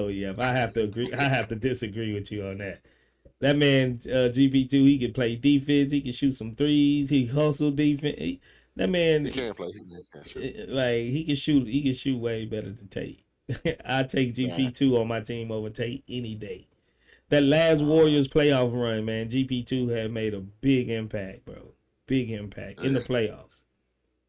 yeah. I have to agree. I have to disagree with you on that. That man, GP2, he can play defense. He can shoot some threes. He hustle defense. That man, He can't play. He can't shoot. like he can shoot. He can shoot way better than Tate. I take GP2 on my team over Tate any day. That last Warriors playoff run, man, GP2 had made a big impact, bro. Big impact in the playoffs.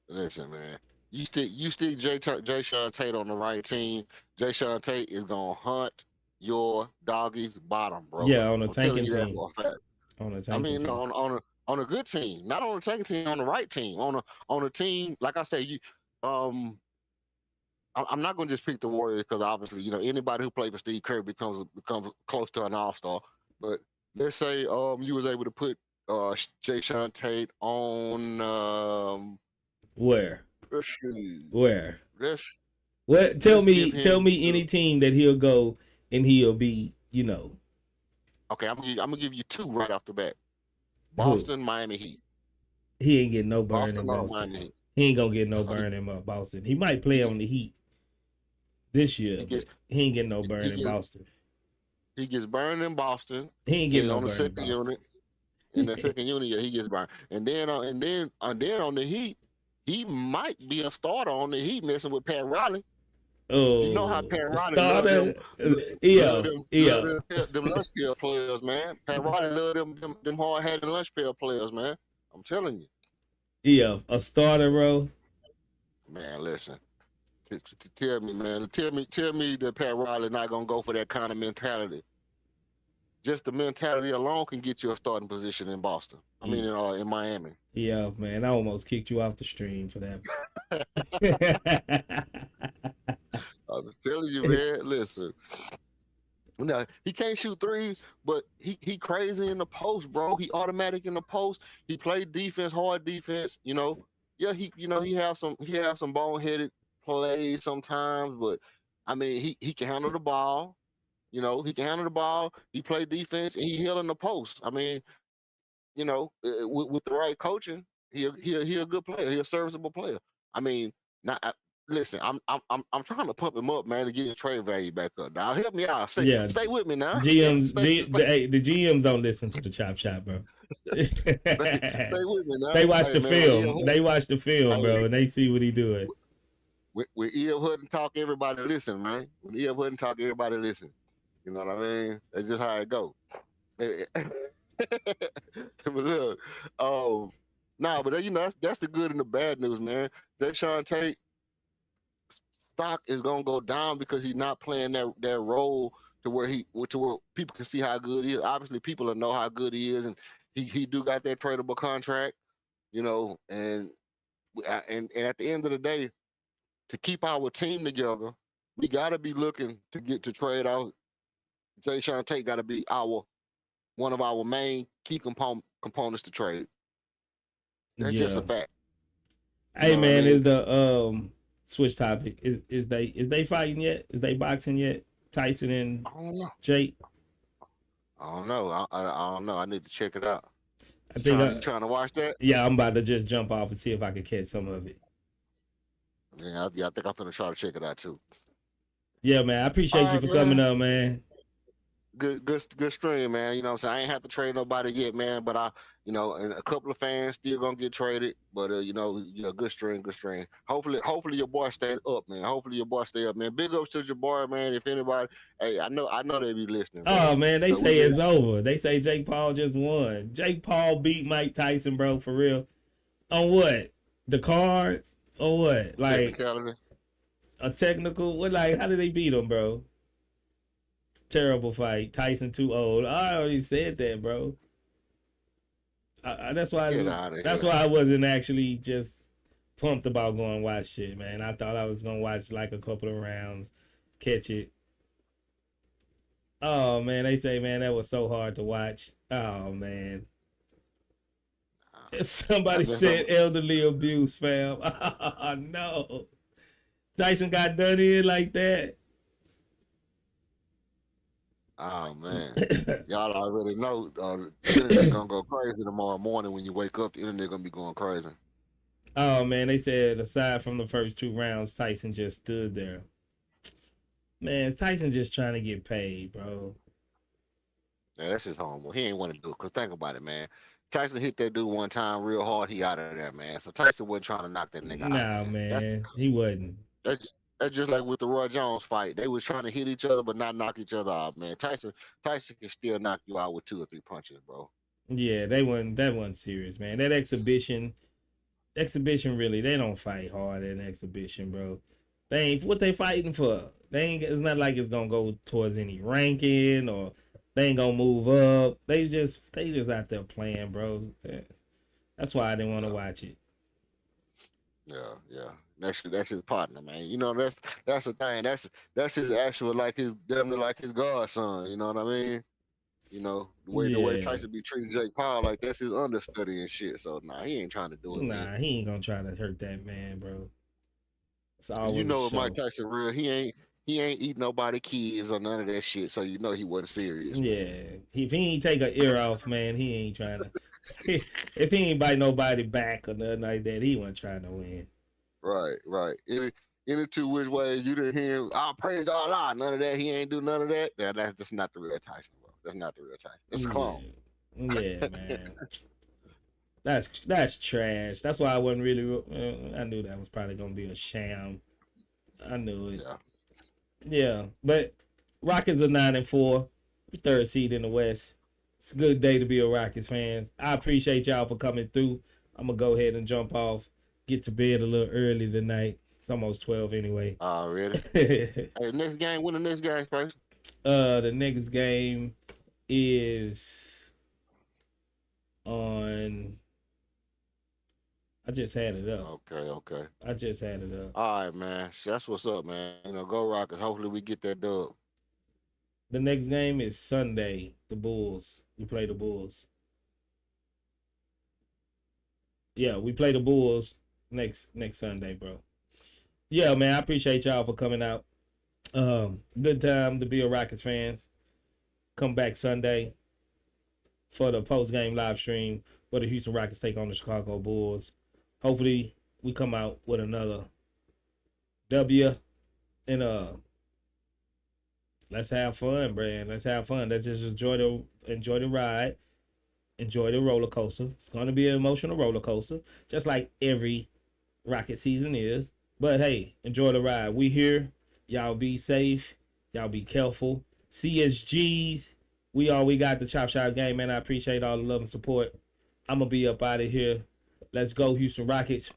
Listen, man. You stick Jay Sean Tate on the right team. Jay Sean Tate is gonna hunt your doggy's bottom, bro. Yeah, on a I'm tanking telling you that team. for a fact. On a I tanking mean, team. on a good team, not on a tanking team, on the right team, on a team. Like I say, I'm not going to just pick the Warriors because obviously, anybody who played for Steve Kerr becomes close to an all-star. But let's say you was able to put Jay Sean Tate on Where? Where? Let's What? Tell give me any team that he'll go and he'll be, Okay, I'm gonna give you two right off the bat. Boston, Miami Heat. He ain't getting no burn in or Boston. Miami Heat. He ain't gonna get no burn in Boston. He might play on the Heat this year, but he ain't getting no burn in Boston. He gets burned in Boston. He ain't getting no on the burn in second Boston. unit. In the second unit, yeah, he gets burned. And then on the Heat, he might be a starter on the Heat, messing with Pat Riley. Oh, you know how Pat Riley starter, them lunch pail players, man. Pat Riley love them hard-headed lunch pail players, man. I'm telling you. Yeah, a starter, bro. Man, listen. Tell me, man. Tell me that Pat Riley not gonna go for that kind of mentality. Just the mentality alone can get you a starting position in Boston. I mean, in Miami. Yeah, man. I almost kicked you off the stream for that. I'm telling you, man. Listen. Now, he can't shoot threes, but he crazy in the post, bro. He automatic in the post. He played defense, hard defense. Yeah, he have some boneheaded plays sometimes, but I mean he can handle the ball. He can handle the ball. He played defense and he held in the post. I mean, with the right coaching, he a good player. He a serviceable player. I mean, listen, I'm trying to pump him up, man, to get his trade value back up. Now help me out. Stay with me now. The GMs don't listen to the chop shop, bro. Stay with me now. They watch the film. They watch the film, bro, and they see what he doing. When E.F. Hutton talk, everybody listen, man. When E.F. Hutton talk, everybody listen. You know what I mean? That's just how it go. But look, but that's the good and the bad news, man. Deshaun Tate stock is gonna go down because he's not playing that role to where people can see how good he is. Obviously, people will know how good he is, and he do got that tradable contract, and at the end of the day, to keep our team together, we gotta be looking to trade out. Jay Sean Tate got to be one of our main key components to trade. That's just a fact. Hey man, is the switch topic? Is they fighting yet? Is they boxing yet? Tyson and Jake? I don't know. I don't know. I need to check it out. I think you trying to watch that? Yeah, I'm about to just jump off and see if I can catch some of it. Yeah, I think I'm gonna try to check it out too. Yeah, man. I appreciate you for coming up, man. Good stream, man. You know what I'm saying? I ain't have to trade nobody yet, man, but and a couple of fans still gonna get traded. But good stream. Hopefully your boy stay up, man. Hopefully your boy stay up, man. Big ups to Jabari, man. If anybody, hey, I know they be listening. Oh man, they say it's over. They say Jake Paul just won. Jake Paul beat Mike Tyson, bro, for real. On what? The cards? Or what? Like a technical? What? Like how did they beat him, bro? Terrible fight. Tyson too old. I already said that, bro. That's why I wasn't actually just pumped about going watch shit, man. I thought I was gonna watch like a couple of rounds, catch it. Oh man, they say, man, that was so hard to watch. Oh man. Somebody said elderly abuse, fam. Oh no. Tyson got done in like that. Oh man, y'all already know the internet gonna go crazy tomorrow morning when you wake up. The internet gonna be going crazy. Oh man, they said aside from the first 2 rounds, Tyson just stood there. Man, Tyson just trying to get paid, bro. Yeah, that's his home. He ain't want to do it. Cause think about it, man. Tyson hit that dude one time real hard. He out of there, man. So Tyson wasn't trying to knock that nigga out, Nah, man. That's man, he wasn't. that's just like with the Roy Jones fight. They was trying to hit each other, but not knock each other out, man. Tyson can still knock you out with 2 or 3 punches, bro. Yeah, they wasn't. That wasn't serious, man. That exhibition really. They don't fight hard in exhibition, bro. They ain't what they fighting for. They ain't. It's not like it's gonna go towards any ranking or they ain't gonna move up. They just out there playing, bro. That's why I didn't want to Yeah, watch it. yeah. That's his partner, man. You know that's the thing. That's his actual like his damn near like his godson. You know what I mean? You know the way Yeah. Tyson be treating Jake Paul like that's his understudy and shit. So nah, he ain't trying to do it, man. Nah, he ain't gonna try to hurt that man, bro. It's And you always a know if Mike show. Tyson real, he ain't eat nobody kids or none of that shit. So you know he wasn't serious, man. Yeah, if he ain't take an ear off, man, he ain't trying to. If he ain't bite nobody back or nothing like that, he wasn't trying to win. Right. Any two which ways you didn't hear him, I praise Allah. None of that. He ain't do none of that. Yeah, that's just not the real Tyson, bro. That's not the real Tyson. It's a clone. Yeah, yeah, man. That's trash. That's why I wasn't really. I knew that was probably gonna be a sham. I knew it. Yeah. Yeah, but Rockets are 9-4, third seed in the West. It's a good day to be a Rockets fan. I appreciate y'all for coming through. I'm gonna go ahead and jump off. Get to bed a little early tonight. It's almost 12 anyway. Already. Hey, next game. When the next game first? The next game is on. I just had it up. Okay. I just had it up. All right, man. That's what's up, man. You know, go Rockets. Hopefully we get that dub. The next game is Sunday. The Bulls. We play the Bulls. Yeah, we play the Bulls next Sunday, bro. Yeah, man. I appreciate y'all for coming out. Good time to be a Rockets fans. Come back Sunday for the post game live stream where the Houston Rockets take on the Chicago Bulls. Hopefully, we come out with another W and let's have fun, Brand. Let's have fun. Let's just enjoy the ride, enjoy the roller coaster. It's gonna be an emotional roller coaster, just like every Rocket season is. But hey, enjoy the ride. We here. Y'all be safe. Y'all be careful. CSGs. We got the Chop Shop game, man. I appreciate all the love and support. I'm gonna be up out of here. Let's go, Houston Rockets.